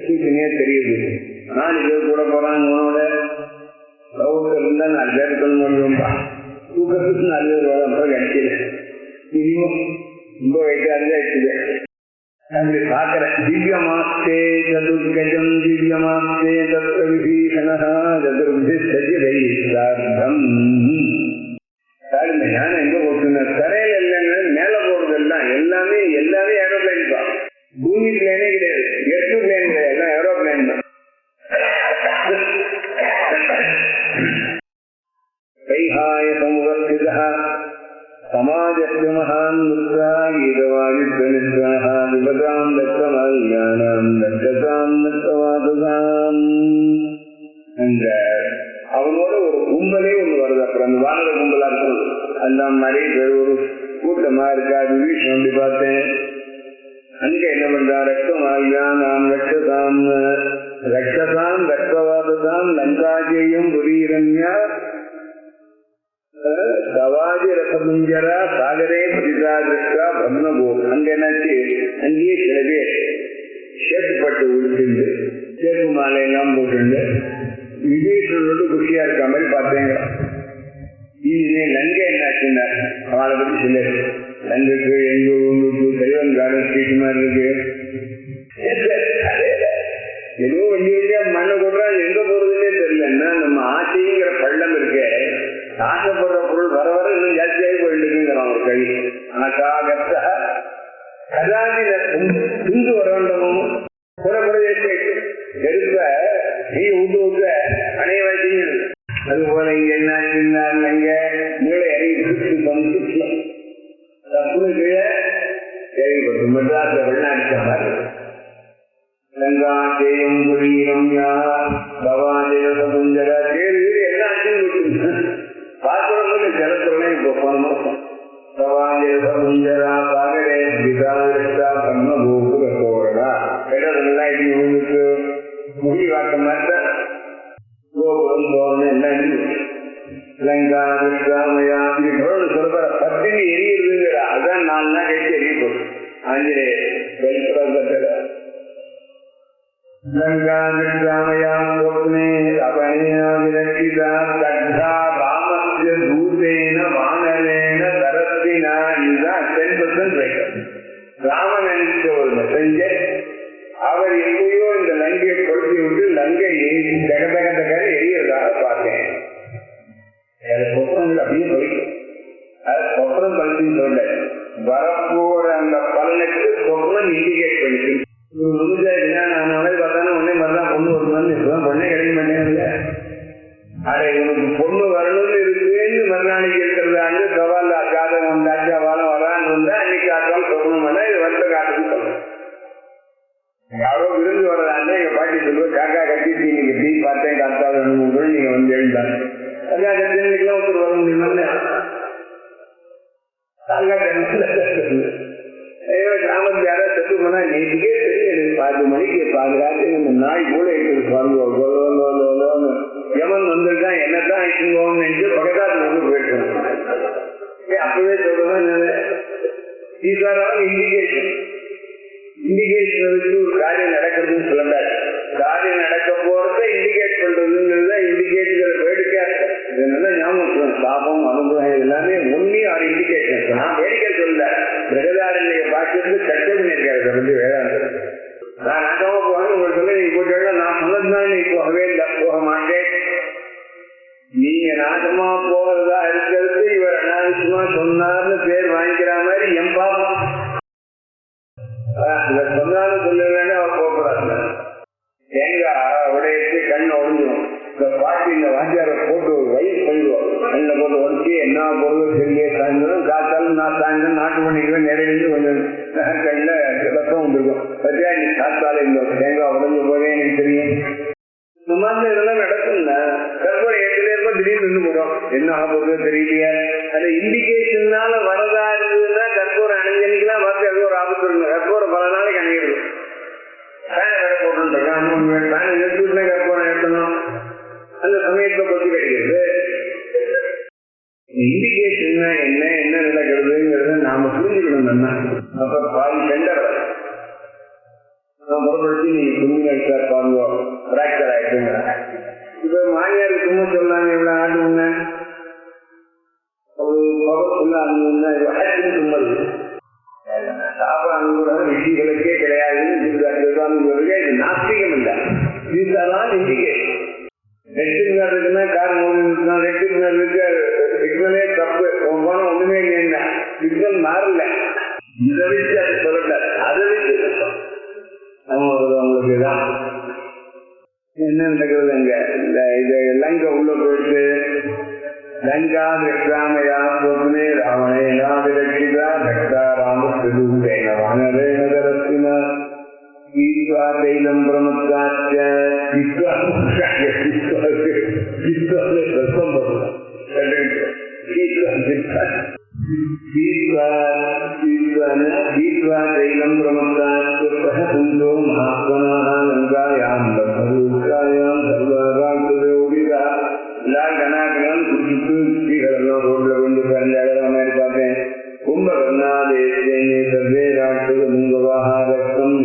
S2: சூச்சனையா தெரியுது. 4 பேர் கூட போறாங்க. உன்னோட இருந்தா 4 பேர் சொல்ல முடியும்பா. தூக்கத்துக்கு 4 பேர் வர அப்புறம் கிடைக்கல. மினிமம் ரொம்ப வைக்காதே இருக்குது. அப்படி பாக்குறேன். திவ்யமாஸ்தே சதுர்கஜம் திவ்யமாஸ்தே தத்ர விபீஷணா சதுர்பி சஜிரைசார்த்தம். இந்த யானை எங்க போட்டுருந்த தரையில இல்லைங்க, மேல போறது எல்லாம் எல்லாமே ஏரோப்ளைன் தான். பூமி பிளேனே கிடையாது, எட்டு பிளேன் கிடையாது, எல்லாம் ஏரோப்ளைன் தான். கைஹாய சமுகஸ்திதா சமாஜஸ்ய மகான் முத்ரா கீதவாயுத்வனித்ராஹ விபதாம் தத்தமால்யானாம் தத்ததாம் தத்தவாதுதாம். அந்த அவனோட ஒரு கும்பலே ஒண்ணு வருது. அப்புறம் அந்த வானர கும்பலா இருக்கிறது அந்த நிறைய பேர் ஒரு கூட்டமா இருக்கா. விபீஷணன் அப்படி பார்த்தேன். அங்க என்ன பண்றா, ரக்தமால்யானாம் ரக்ஷதாம் ரக்ஷதாம் ரக்தவாதுதாம் லங்காஜேயம் புரீரண்யா கவாஜி ரசமுஞ்சரா சாகரே பதிதாதிருஷ்டா பத்மபோ. அங்க என்னாச்சு, அங்கேயே சில பேர் சேப்பு பட்டு உடுத்துண்டு சேப்பு மாலையெல்லாம் போட்டு விபீஷணனோட குஷியா இருக்க மாதிரி பார்த்தேங்க. லங்கை என்னாச்சுன்னா அவளை பத்தி சிலர் லங்குக்கு எங்க உங்களுக்கு தெய்வம் கார்டன் ஸ்ட்ரீட் மாதிரி இருக்கு. ஏதோ வண்டியா மண்ணை கொடுறாங்க, எங்க போறதுன்னே தெரியலன்னா நம்ம ஆசைங்கிற பள்ளம் இருக்கு. ஆசைப்படுற பொருள் வர வர இன்னும் ஜாஸ்தியாகி போயிட்டு இருக்குங்கிறான் ஒரு கவி. ஆகாகத்த கதாதி துண்டு வர வேண்டும் கூட கூட நெருப்ப நீ விட்டு விட்டு அணைய வச்சு. அதுபோல இங்க என்ன இங்க மூளை அறிவிச்சு தப்புனு கீழே கேள்விப்பட்டு மெட்ராஸ்ல வெளிநாட்டு மாதிரி லங்காஜேயம் புரீரம் யாவாஜேயசமுஞ்சர கேள்வி எல்லாத்தையும் பார்க்கறது ஜலத்துறனே இப்போ போன மாசம் சவாஜேயசமுஞ்சரா சாகரே விதாரிஷ்டா பத்மபூபுர கோரடா கடலாம் இப்படி உங்களுக்கு முடி காட்ட மாட்டேன். கோபுரம் தோரணம் எல்லாம் லங்கா விஸ்ராமயா சொல்ற பத்தினி எரியுதுங்கிற அதான் 4 நாள் கழிச்சு எரிய போடும். ஆஞ்சநேயர் வெளிப்புறத்துல லங்கா விஸ்ராமயாம் கோப்னே அபனியா விரட்சிதா தக்ஷா ராமஸ்ய தூதேன வானரேன தரஸ்ய சொப்னங்கள் அப்படியே போயிடும். அது சொப்னம் பலத்தின்னு சொல்ல வரப்போற அந்த பலனுக்கு சொப்னம் இண்டிகேட் பண்ணிட்டு முடிஞ்சாச்சுன்னா நான் மாதிரி பார்த்தாலும் ஒன்னே மாதிரிதான் பொண்ணு வருமானு இப்பதான் பொண்ணே கிடைக்க மாட்டேங்க. அதை உனக்கு பொண்ணு வரணும்னு இருக்குன்னு மறுநாளைக்கு இருக்கிறதாண்டு சவால் ஜாதகம் வந்தாச்சு அவாலம் வரான்னு வந்தா அன்னைக்கு ஆக்காமல் சொப்னம் பண்ணா இது வருத்த காட்டுன்னு சொல்லணும். யாரோ விருந்து வர்றதாண்டா எங்க பாட்டி சொல்லுவோம் காக்கா கட்டிட்டு இன்னைக்கு டீ பார்த்தேன் காத்தாலும் 2-3 மணி நீங்க வந்து எழுந்தாங்க காக்கா கட்டிலாம் ஒருத்தர் வர முடியுமா? கிராமத்து யாரா செத்து போனா நேற்றுக்கே தெரியும் எனக்கு 10 மணிக்கு பாதுகாத்து இந்த நாய் கூட எடுத்து யமன் வந்திருக்கான் என்னதான் ஆயிடுச்சுங்கன்னு நினைச்சு பக்கத்தாத்து வந்து போயிட்டு அப்பவே சொல்றதான் இண்டிகேஷன் இண்டிகேஷன் ஒரு காரியம் நடக்கிறதுன்னு சொல்லண்டாரு. காரியம் நடக்க போறத இண்டிகேட் பண்றதுங்கிறத இண்டிகேட்டுகளை வேடிக்கையா இருக்கு. இது நல்லா ஞாபகம் பாபம் அனுபவம் எல்லாமே ஒன்லி ஆர் இண்டிகேஷன். நான் வேடிக்கை சொல்ல பிரகதாரண்ய பாக்கியத்துக்கு சட்டை பண்ணியிருக்காரு அதை வந்து வேதாந்தம். நான் நாட்டமா போகணும் உங்களுக்கு சொல்ல நீங்க போட்டு நான் சொன்னதுதான் நீ போகவே இல்லை போக மாட்டேன். நீங்க நாட்டமா போகிறதா இருக்கிறது இவர் அனாவசியமா சொன்னார்னு பேர் வாங்கிக்கிற மாதிரி என் பாபம் சொன்னாலும் சொல்ல வேண்டாம். அவர் போக்குறாங்க தேங்காய் உடையிட்டு கண்ணை உடஞ்சிடும். இந்த பாட்டி இந்த வாத்தியார போட்டு வயிறு பண்ணிடுவோம். கண்ணில் போட்டு உடச்சி என்ன பொருள் சரியே சாய்ந்தரும் காத்தாலும் நான் சாய்ந்தரம் நாட்டு பண்ணிக்குவேன். நிறைய கொஞ்சம் கண்ணில் ரத்தம் வந்துருக்கும். பத்தியா நீ காத்தால இந்த தேங்காய் உடஞ்ச போதே எனக்கு தெரியும். இந்த மாதிரி இதெல்லாம் நடக்கும்ல. கற்பனை ஏற்றிலே இருக்கும் திடீர்னு நின்று போடும். என்ன ஆக போகுது தெரியலையா? அது இண்டிகேஷன்னால வரதா இருந்ததுன்னா கற்பூரம் அணிஞ்சனிக்கலாம் பார்த்து அது ஒரு ஆபத்து இருக்கு. கற்பூரம் பல நாளைக்கு அணிகிறது. ஃபேன் வேலை போட்டுருக்கான். ஃபேன் எடுத்துட்டு கற்பூரம் ஏற்றணும். அந்த சமயத்தை பற்றி கிடைக்கிறது. இண்டிகேஷன் என்ன என்ன நடக்கிறதுங்கிறத நாம புரிஞ்சுக்கணும். அப்ப பாதி சென்டர் முறைப்படுத்தி நீங்க புரிஞ்சு பாருங்க பிராக்சர் ஆயிடுங்க. இப்ப மாமியாருக்கு சும்மா சொல்லாங்க இவ்வளவு ஆண்டு முன்ன ஒரு பவர்ஃபுல்லா அது சும்மல் சாப்பாடு கூட ரிஷிகளுக்கே கிடையாது. இது நாஸ்திகம் இல்லை. இதுதான் இண்டிகேஷன். ரெட் சிக்னல் இருக்குன்னா கார் மூணு ரெட் சிக்னல் இருக்கு. சிக்னலே தப்பு போன ஒண்ணுமே இல்லைன்னா சிக்னல் மாறல. இதை வச்சு அது சொல்லக்கூடாது. அதை வச்சு அவங்களுக்கு தான் என்ன நடக்கிறது அங்க இந்த இது லங்கா உள்ள போயிட்டு லங்கா ரக்ஷாமயா சொன்னே ராவணே நாவிரட்சிதா ரக்ஷா ராம சிதூரேன வானரேன தரத்தினா ஈஸ்வா தைலம் பிரமத்தாச்ச ஈஸ்வரே ரசம் பண்ணும் தைலம் பிரமத்தாச்சோ மகாத்மனா லங்காயாம் லங்கூக்காயாம் சர்வகாந்தோடிதா எல்லா கணாக்கெல்லாம் குடிச்சுட்டு ஸ்ரீகளெல்லாம் ரோட்ல கொண்டு கரைஞ்சாக மாதிரி பார்த்தேன். கும்பகர்ணா தேசே சர்வே ராட்டு முங்கவாக ரத்தம்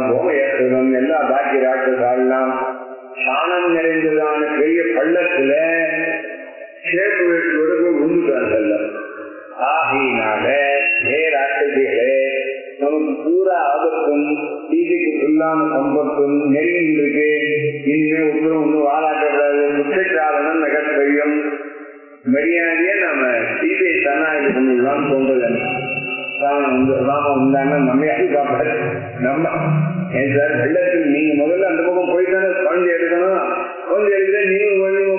S2: கோமயத்துவம் எல்லா பாக்கி ராட்டுக்காரெல்லாம் சாணம் நிறைந்ததான பெரிய பள்ளத்துல சேப்பு வெட்டுவதற்கு உண்டுட்டார்கள். ஆகினால நேராட்டுகளே நமக்கு பூரா ஆபத்தும் தீதிக்கு சொல்லாம சம்பத்தும் நெருங்கி இருக்கு. இனிமே ஒன்றும் ஒன்றும் வாழாக்கப்படாது. குற்றச்சாலனம் மிகப்பெரியும் மரியாதையை நாம சீதையை தானா இது பண்ணிடலாம் தோன்றது. ராமம் உண்டான நம்மையாவது காப்பாடு நம்ம சார் வெள்ளத்தில் நீங்க முதல்ல அந்த பக்கம் போயிட்டான குழந்தை எடுக்கணும். குழந்தை எடுக்கிற நீங்க குழந்தைங்க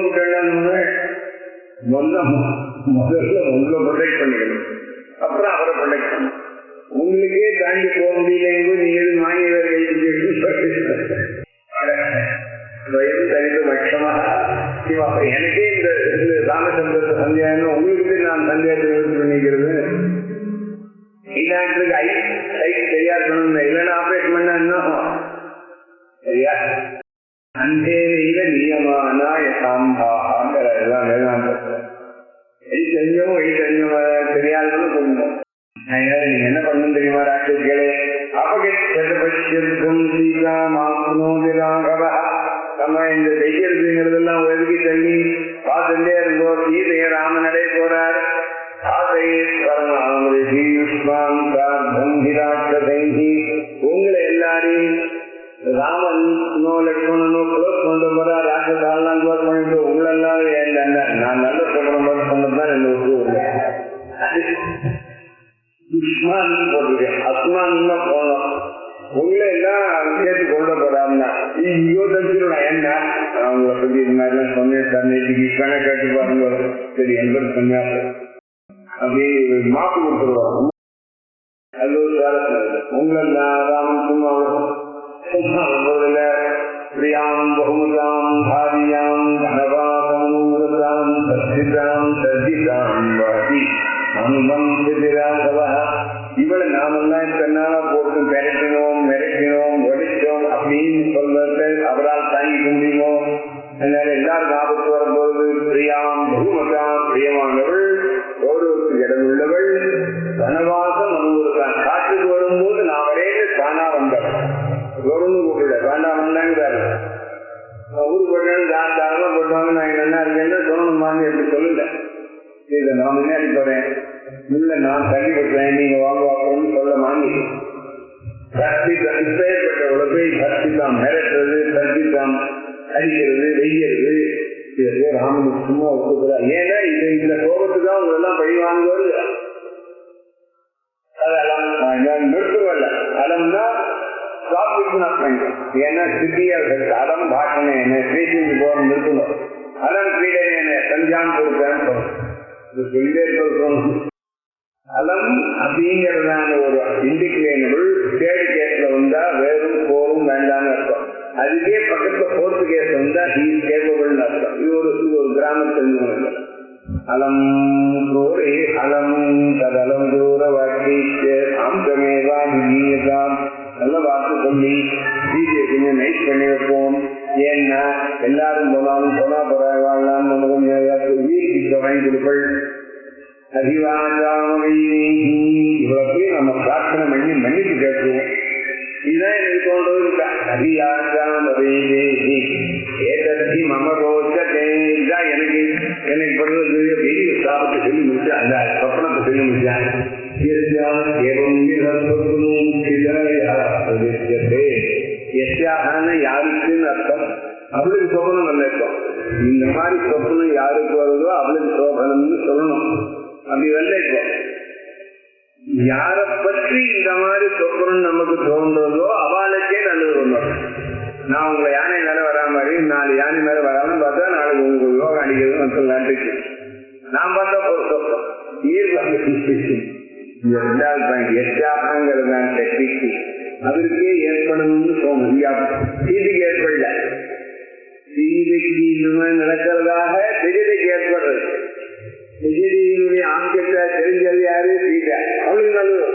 S2: முதல்ல உங்களை ப்ரொடெக்ட் பண்ணிக்கணும். அப்புறம் அவரை ப்ரொடெக்ட் பண்ணணும். உங்களுக்கே தாண்டி போக முடியல நீங்க மாநிலர் தனித்து பட்சமாக எனக்கே இந்த ராமச்சந்திர சந்தேகம் உங்களுக்கு நான் சந்தேகத்தை நிவர்த்தி பண்ணிக்கிறது. இல்லாட்டுக்கு ஐஸ் சரியா இருக்கணும். இல்லைன்னா ஆபரேஷன் பண்ணா இன்னும் சரியா அந்தே நியமானா சாம்பாங்கிற எல்லாம் வேதாந்தத்துல எது தெரிஞ்சோ எது தெரிஞ்ச தெரியாதுன்னு சொல்லணும். அதனால நீங்க என்ன பண்ணணும் தெரியுமா ராட்சசிகளே? அபகட்சம் சீதா மானோதிராகவ நம்ம இந்த செய்யறதுங்கிறதெல்லாம் ஒதுக்கி தள்ளி பார்த்துட்டே இருந்தோம். சீதைய ராமனடே போறார். உங்களை எல்லாரையும் ராமனோ லட்சுமணனோ குலோஸ் கொண்டு போறார். ராட்சசாலாம் குலோஸ் பண்ணிட்டு உங்களை சொப்பனம்லாம் ஏன் நான் நல்ல சொப்பனம் சொன்னதுதான் என்ன விட்டு துஷ்மான்னு போட்டிருக்கேன். அஸ்மான்னு போனோம் உள்ள எல்லாம் சேர்த்து கொண்டு போறாருன்னா ஐயோ தச்சுடா என்ன அவங்கள பத்தி இது மாதிரிலாம் சொன்னேன் தன்னைக்கு கணக்கு பாருங்க சரி என்பது சொன்னாங்க அப்படி மாப்பு கொடுத்துருவாங்க. அது ஒரு வேலை உங்களை ராமனுக்கும் அவர்களும் பிரியாம் பகுமதாம் பாரியாம் தனவாசம் சர்ஜிதாம் சர்ஜிதாம் வாதி அனுபம் சிதிராசவா இவளை நாமெல்லாம் தன்னால போட்டு மிரட்டினோம் ஒடிச்சோம் அப்படின்னு சொல்வது அவரால் தாங்கிக்க முடியுமோ? அதனால எல்லாரும் ஆபத்து வரும்போது பிரியாம் பகுமதாம் பிரியமானவள் கௌரவத்துக்கு இடம் உள்ளவள் தனவாசம் அனுபவத்தான் காட்டுக்கு வரும்போது நான் வரேன்னு தானா வந்தவள் கௌரவம் கூப்பிடல வேண்டாம் வந்தாங்கிறாரு ஊர் பண்ணாலும் தாராளமா போட்டாங்க நான் என்ன இருக்கேன்னு சொல்லணுமான்னு எப்படி சொல்லல இதை நான் முன்னாடி போறேன் இல்ல நான் தள்ளி விட்டுறேன் நீங்க வாங்குவாங்கன்னு சொல்ல வாங்கி இப்பேற்பட்ட உலகை பக்தி தான் மிரட்டுறது பக்தி தான் அடிக்கிறது வெய்யறது இதே ராமனுக்கு சும்மா ஒத்துக்கிறார். ஏன்னா இது இந்த கோபத்துக்கு தான் உங்க எல்லாம் பழி வாங்குவது அதெல்லாம் நிறுத்துவல்ல அலம்னா ஏன்னா சித்தியர்கள் அலம் பாஷனை என்ன பேசிட்டு போற நிறுத்தணும் அலம் கீழே என்ன சஞ்சான் கொடுத்தேன்னு சொல்லணும். அலம் அப்படிங்கிறதான ஒரு இண்டிகேட்டபிள் தேர்ட் கேஸ்ல வந்தா வேறும் போரும் வேண்டாம்னு அர்த்தம். அதுக்கே பக்கத்துல போர்த்து கேஸ் வந்தா ஹீஸ் கேப்பபிள்னு அர்த்தம். இது ஒரு கிராமத்தில் அலம் கோரே அலம் ததலம் தூர வாக்கிய அம்சமேவா விஜீயதாம் நல்ல வாக்கு சொல்லி பிஜேபி நைட் பண்ணி வைப்போம். ஏன்னா எல்லாரும் போனாலும் போனா பரவாயில்லாம் நம்ம கொஞ்சம் வீட்டுக்கு வாங்கி கொடுப்பள் இவ்வளவு நம்ம பிரார்த்தனை பண்ணி மன்னிப்பு கேட்போம். இதுதான் எனக்கு தோன்றது. ஏதி மமரோச்சே இதுதான் எனக்கு பண்றது வெளிய சாப்பிட்டு சொல்லி முடிச்சு அந்த சொப்பனத்தை சொல்லி முடிச்சாங்க. யாருக்குன்னு அர்த்தம் அவளுக்கு சோபனம் நல்ல இருக்கும். இந்த மாதிரி சொப்பனம் யாருக்கு வருதோ அவளுக்கு சோபனம்னு சொல்லணும். அப்படி வரல இப்போ யார பற்றி இந்த மாதிரி சொப்பனம் நமக்கு தோன்றதோ அவளுக்கே நல்லது வந்தோம். நான் உங்களை யானை மேல வரா மாதிரி 4 யானை மேல வராமன்னு பார்த்தா நாளைக்கு உங்களுக்கு யோகா அடிக்கிறது மக்கள் நாட்டுக்கு நான் பார்த்தா ஒரு சொப்பம் எட்டாங்கிறதான் டெக்னிக்கு அதற்கே ஏற்படணும்னு தோணும். சீதைக்கு ஏற்படல. சீதைக்கு இந்த மாதிரி நடக்கிறதாக விஜயதைக்கு ஏற்படுறது. விஜயனுடைய ஆங்கிலத்தை தெரிஞ்சது யாரு? சீதா. அவளுக்கு நல்லது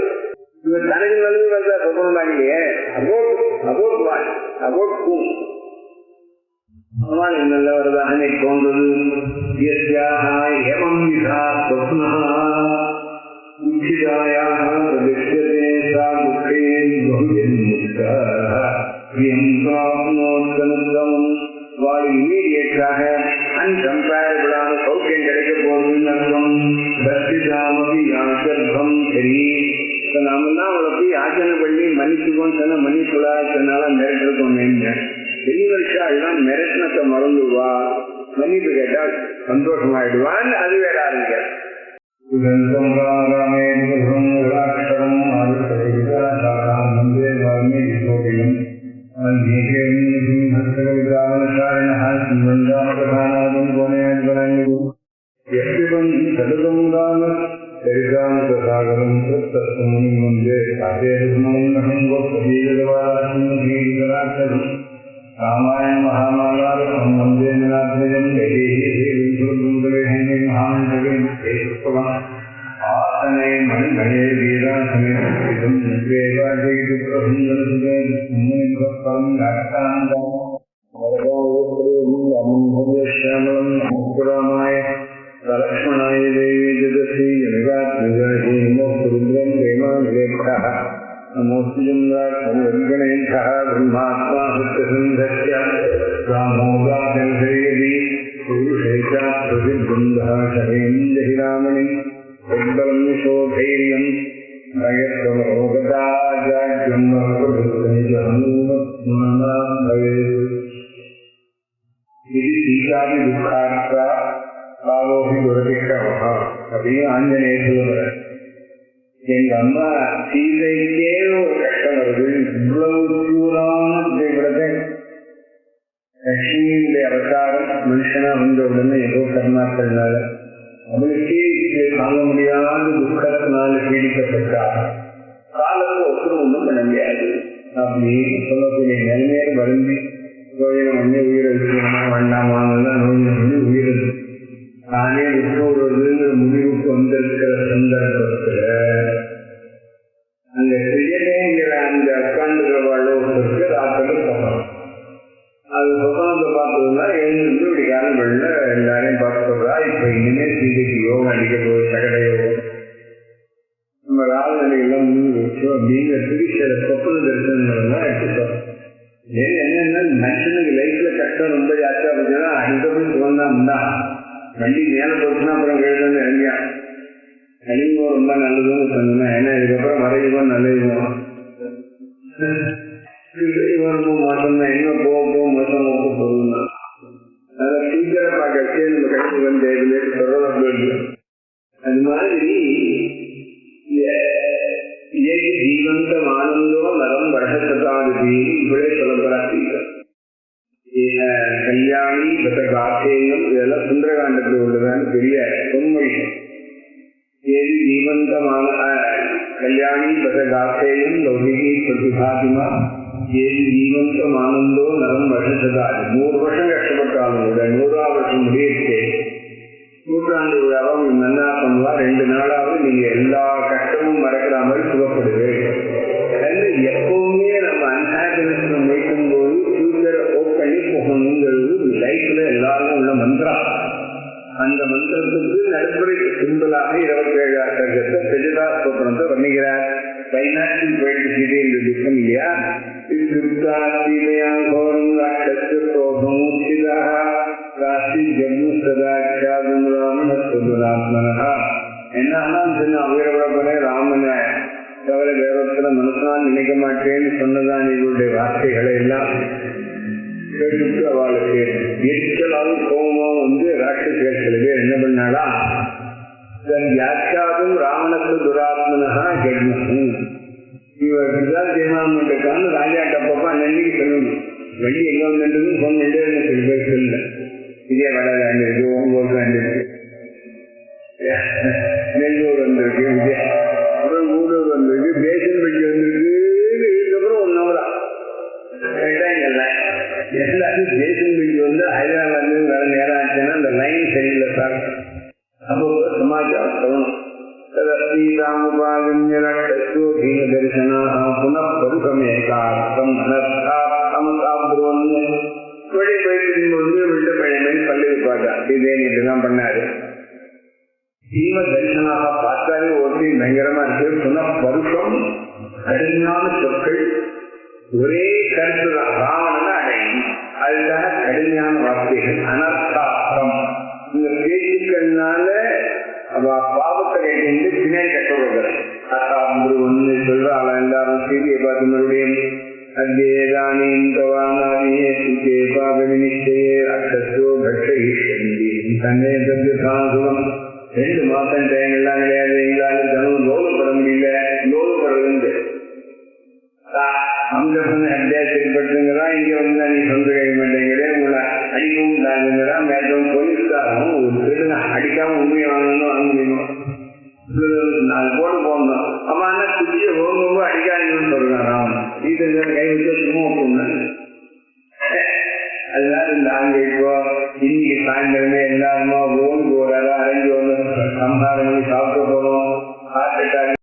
S2: இவர் தனக்கு நல்லது வந்தா சொப்பனம் தாங்கியே அவன் நல்ல வருதாக தோன்றது. ஏவம் விதா சொப்னா இமீடியேட்டாக அன்கம்பேரபிளான சௌக்கியம் கிடைக்க போகுதுன்னு அர்த்தம். பக்திதாமம் சரி நாமெல்லாம் அவளை போய் யாச்சனை பண்ணி மன்னிச்சுக்கோன்னு சொன்ன மன்னிப்புலா சொன்னால மிரட்டிருக்கோம். பெரிய வருஷம் அதுதான் மிரட்டினத்தை மறந்துடுவா. மன்னிப்பு கேட்டால் சந்தோஷமாயிடுவான்னு அது வேற ஆரம்பிக்க சாகரம் ராமாயண மகாமாலம் வந்தே நிராத்மஜம் ஆசனை மண்மயே வீராசனம் ராமாய லக்ஷ்மணாய தேவி ஜகசி ருத்ரம் பிரேமாநிலேஷா நமோஸ்திஜங்கணேஷா பிரம்மாத்மா சத்யசந்தஸ்ய ராமோகாதேதி புருஷேஷா பிரதிபுந்தா சரேந்திராமணி உத்பலம் சோதைரியம் நயத்வமோகதாஜாஜ்யம் இது சீதாதி துக்கார்த்த காலோகி துரதிஷ்டவா அப்படின்னு ஆஞ்சநேயர் சொல்லுவார். எங்க அம்மா சீதைக்கே ஒரு கஷ்டம் வருது, இவ்வளவு சூடான விடத்தை லட்சுமியுடைய அவதாரம் மனுஷனா வந்த உடனே ஏதோ கர்மாக்கள்னால அவளுக்கே தாங்க முடியாத துக்கத்தினால பீடிக்கப்பட்டார். காலத்தை ஒப்புறம் ஒன்றும் பண்ண முடியாது அப்படின்னு சொல்லக்கூடிய நிலைமையை வருந்தி நோயினம் பண்ணி உயிரை விட்டுமா வேண்டாமான்லாம் நோயினம் பண்ணி உயிரை தானே விட்டு வருவதுங்கிற முடிவுக்கு வந்திருக்கிற சந்தர்ப்பத்துல அந்த செய்யலேங்கிற அந்த உட்காந்துக்கிறவாழோ ஒருத்தருக்கு ராத்திரி சொப்பனம். அது சொப்பனத்தை பார்த்ததுன்னா எழுந்து இப்படி காலங்கள்ல எல்லாரையும் பார்த்து சொல்றா, இப்ப இனிமேல் சீதைக்கு யோகம் அடிக்க போகுது, சகட யோகம், நம்ம ராஜநிலைகள்லாம் முன் வச்சோம் அப்படிங்கிற திருச்சியில சொப்பன தரிசனங்கள்லாம் எடுத்துட்டோம். என்னன்னா மனுஷனுக்கு லைஃப்ல கஷ்டம் ரொம்ப ஜாஸ்தியா போச்சுன்னா அதுக்கப்புறம் சுகந்தான் தான் வண்டி மேல போச்சுன்னா அப்புறம் எழுதுன்னு இறங்கியா கழிவுவோம் ரொம்ப நல்லதுன்னு சொன்னா, ஏன்னா இதுக்கப்புறம் மறைவுவோம் நல்லதுவோம் இவருக்கும் மாற்றம்தான் எங்க போக மொத்தம் போக போகுதுன்னா அதை ஃபியூச்சரை பார்க்கறதே நம்ம கழிவு வந்து சொல்றது. அது மாதிரி ஜீவந்தம் ஆனந்தோ நலம் வருஷத்தாதி இப்படியே சொல்லப்படாதீர்கள். கல்யாணி காத்தேயம் இதெல்லாம் சுந்தரகாண்டத்தில் உள்ளதான் பெரிய பொன்மொழி. ஏது ஜீவந்தமான கல்யாணி காத்தேயம் லௌகிகி பிரதிபாதிமா ஏது ஜீவந்தம் ஆனந்தோ நலம் வருஷத்தாதி. 100 வருஷம் கஷ்டப்பட்டாலும் கூட 100ஆம் வருஷம் முடியிட்டு நூற்றாண்டு விழாவும் நல்லா பண்ணுவா. 2 நாளாவது நீங்க எல்லா கஷ்டமும் மறக்கிற மாதிரி சுகப்படுது. எப்பவுமே நம்ம அன்ஹாப்பினஸ் வைக்கும் போது ஃபியூச்சரை ஓப் பண்ணி போகணுங்கிறது லைஃப்ல எல்லாரும் உள்ள மந்திரம். அந்த மந்திரத்துக்கு நடைமுறை சிம்பிளாக 27ஆம் சர்க்கத்தை பெஜதா ஸ்தோத்திரத்தை பண்ணிக்கிறார். பைனான்சியல் போயிட்டு சீதை என்று துக்கம் இல்லையா, என்னன்னா ராமனை தவிர வேறத்துல மனசால் நினைக்க மாட்டேன்னு சொன்னதான் இவருடைய வார்த்தைகளை எல்லாம் கேட்டு அவளுக்கு எரிச்சலாவும் கோபமும் வந்து ராட்சசிகள் சில பேர் என்ன பண்ணாடா, யாச்சாதும் ராவணத்து துராத்மனா ஜென்மம் இவர்தான் ஜென்மான்னு ராஜாட்ட அப்பப்பா அன்னைக்கு சொல்லணும். வண்டி எங்க வந்துட்டு போன் பண்ணிட்டே சில பேர் சொல்லல, இதே வடை வேண்டியிருக்கு, ஓங்கோல் வேண்டியிருக்கு, நெல்லூர் வந்திருக்கு, அப்புறம் மூடூர் வந்திருக்கு, பேசன் பட்டி வந்திருக்கு. இதுக்கப்புறம் 1 hour எல்லாரும் பேசன் பட்டி வந்து ஹைதராபாத்ல வர நேரம் ஆச்சுன்னா அந்த லைன் சரியில்லை சார். அப்போ சமாச்சாரம் சொல்லணும். தரிசனா புனப்பருகமேகார்த்தம் வெளி போயிட்டு விட்டு பழைய பள்ளி பார்த்தா இதே நீட்டுதான் பண்ணாரு. ஜீவ தரிசனாக பார்த்தாலே ஒட்டி பயங்கரமா இருக்கு. புனப்பருஷம் கடுமையான சொற்கள், ஒரே கருத்து தான், ராவணன் அடையும். அதுக்காக கடுமையான வார்த்தைகள், அனர்த்தார்த்தம். இந்த பேச்சுக்கள்னால அவ பாவத்தை கேட்டு பின்னாடி கட்டுறது. அசாம்பு ஒண்ணு சொல்றாள். எல்லாரும் செய்தியை பார்த்து மறுபடியும் தன்னே தந்து சாசுரம் 2 மாசம் டைம் எல்லாம் கிடையாது. எங்களாலும் தனவும் லோகப்பட முடியல. லோகப்படுறது அபியாசப்படுத்துங்கிறான். இங்க வந்து நீ சொந்த கழிவு மாட்டேங்கிற, உங்களை அடிக்கவும் தாங்குங்கிறான். மேலும் போலீஸ்காரனும் ஒரு திருடுங்க அடிக்காம உண்மையை வாங்கணும் வாங்க முடியுமா, 4 போட்டு போடணும். அம்மா என்ன குச்சியை போகும்போது அடிக்காதுன்னு சொல்றான் ராவணன். இது கை வச்சு சும்மா போனாங்க. அதனால இந்த அங்க இப்போ இன்னைக்கு சாயந்தரமே எல்லாருமா ஓடு போறாரா அரஞ்சு ஒன்று சம்ஹாரம் பண்ணி சாப்பிட்டு போறோம். ஹார்ட் அட்டாக்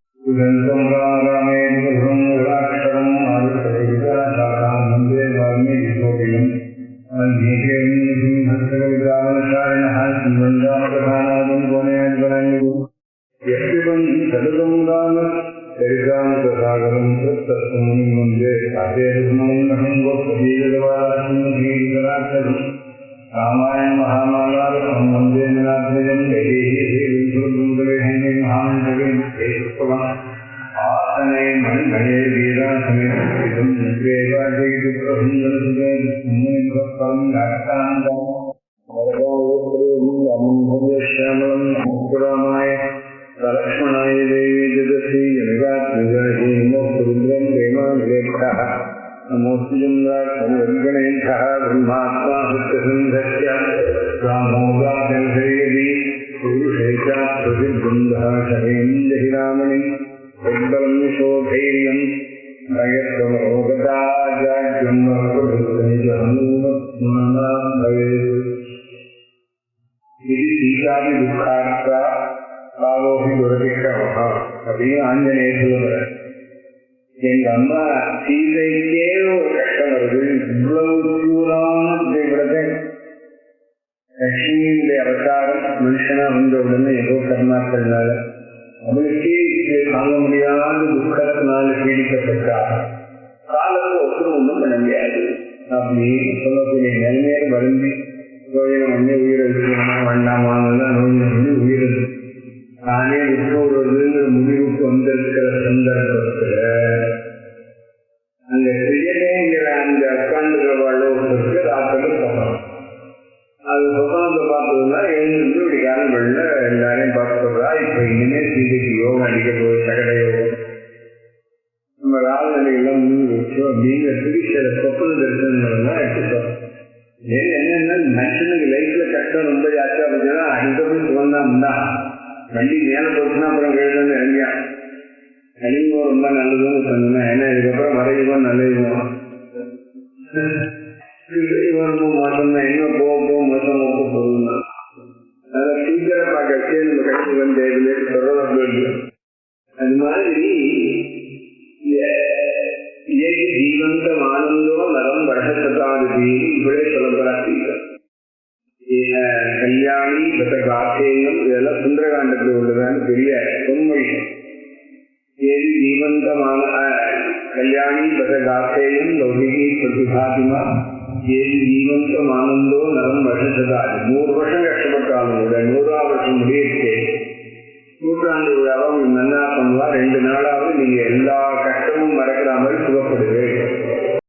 S2: ராமாயண மகாமாலாரம் வந்தே ஆசனை மண்மயே வீராசனம் श्यामलं मुक्तरामाय लक्ष्मणाय देवी जगति जनगात्मजहिमोरुद्रं प्रेमानिलेभ्यः नमोऽस्तिजन्द्राक्षणगणेभ्यः ब्रह्मात्मा सत्यसन्धस्य रामो गाजनशयति पुरुषे चाप्रतिबन्धः शरेन्द्रहिरामणि तद्बलं शोधैर्यं नयत्वमोगताजाड्यं प्रभुत्वं भवेत् इति सीतादिदुःखार्था பாவோகி துரதிக்கிரமஹா அப்படின்னு ஆஞ்சநேயர் சொல்லுவார். எங்க அம்மா சீதைக்கே ஒரு கஷ்டம் வருது, இவ்வளவு தூரான தேவரத்தை லட்சுமியுடைய அவதாரம் மனுஷனா வந்த உடனே ஏதோ கர்மாக்கள்னால அவளுக்கே தாங்க முடியாத துக்கத்தினால பீடிக்கப்பட்டார். காலத்தை ஒப்புறம் ஒன்றும் பண்ண முடியாது அப்படின்னு சொல்லக்கூடிய நிலைமையை வருந்தி நோயினம் பண்ணி உயிரை விட்டுமா வேண்டாமான்னு நோயினம் பண்ணி உயிரிழந்து தானே விட்டுவிடுறதுங்கிற முடிவுக்கு வந்திருக்கிற சந்தர்ப்பத்துல அந்த செய்யலேங்கிற அந்த உட்காந்துக்கிறவாழ்வுக்கு ராத்திரி சொப்பனம். அது சொப்பனத்தை பார்த்ததுன்னா எழுந்து இப்படி காலங்கள்ல எல்லாரையும் பார்த்துறா. இப்ப இனிமே சீதைக்கு யோகம் அடிக்க போகுது, சகட யோகம். நம்ம ராஜநிலையெல்லாம் முடிவு வச்சோம் அப்படிங்கிறதுக்கு சில சொப்பன தரிசனங்கள்லாம் எடுத்துட்டோம். என்னன்னா மனுஷனுக்கு லைஃப்ல கஷ்டம் ரொம்ப ஜாஸ்தியா போச்சுன்னா அதுக்கப்புறம் சுகந்தான் தான். வண்டி மேலே போச்சுன்னா அப்புறம் கேட்டு இறங்கியா கழிவுவோம் ரொம்ப நல்லதுன்னு சொன்னா ஏன்னா இதுக்கப்புறம் வரையுவோம் நல்லதுவோம் மோசம்னா இன்னும் போக மோசம் போக போகுதுன்னா அதை ஃபியூச்சரை பார்க்கறதே நம்ம கட்சி வந்து தொடர்பு. அது மாதிரி ஜீவந்தம் ஆனந்தோ நலம் வருஷத்தாதி இவளே சொல்லப்படாதீர்கள். கல்யாணி காத்தேயம் இதெல்லாம் சுந்தரகாண்டத்தில் உள்ளதான்னு பெரிய பொன்மொழி. ஏது ஜீவந்தமான கல்யாணி காத்தேயம் லௌகிகி பிரதிபாதிமா ஏது ஜீவந்தம் ஆனந்தோ நலம் வருஷத்தாதி. 100 வருஷம் கஷ்டப்பட்டாலும் கூட 100ஆம் வருஷம் முடியிருக்கு. நூற்றாண்டு விழாவை நல்லா பண்ணுவா. 2 நாளாவது நீங்க எல்லா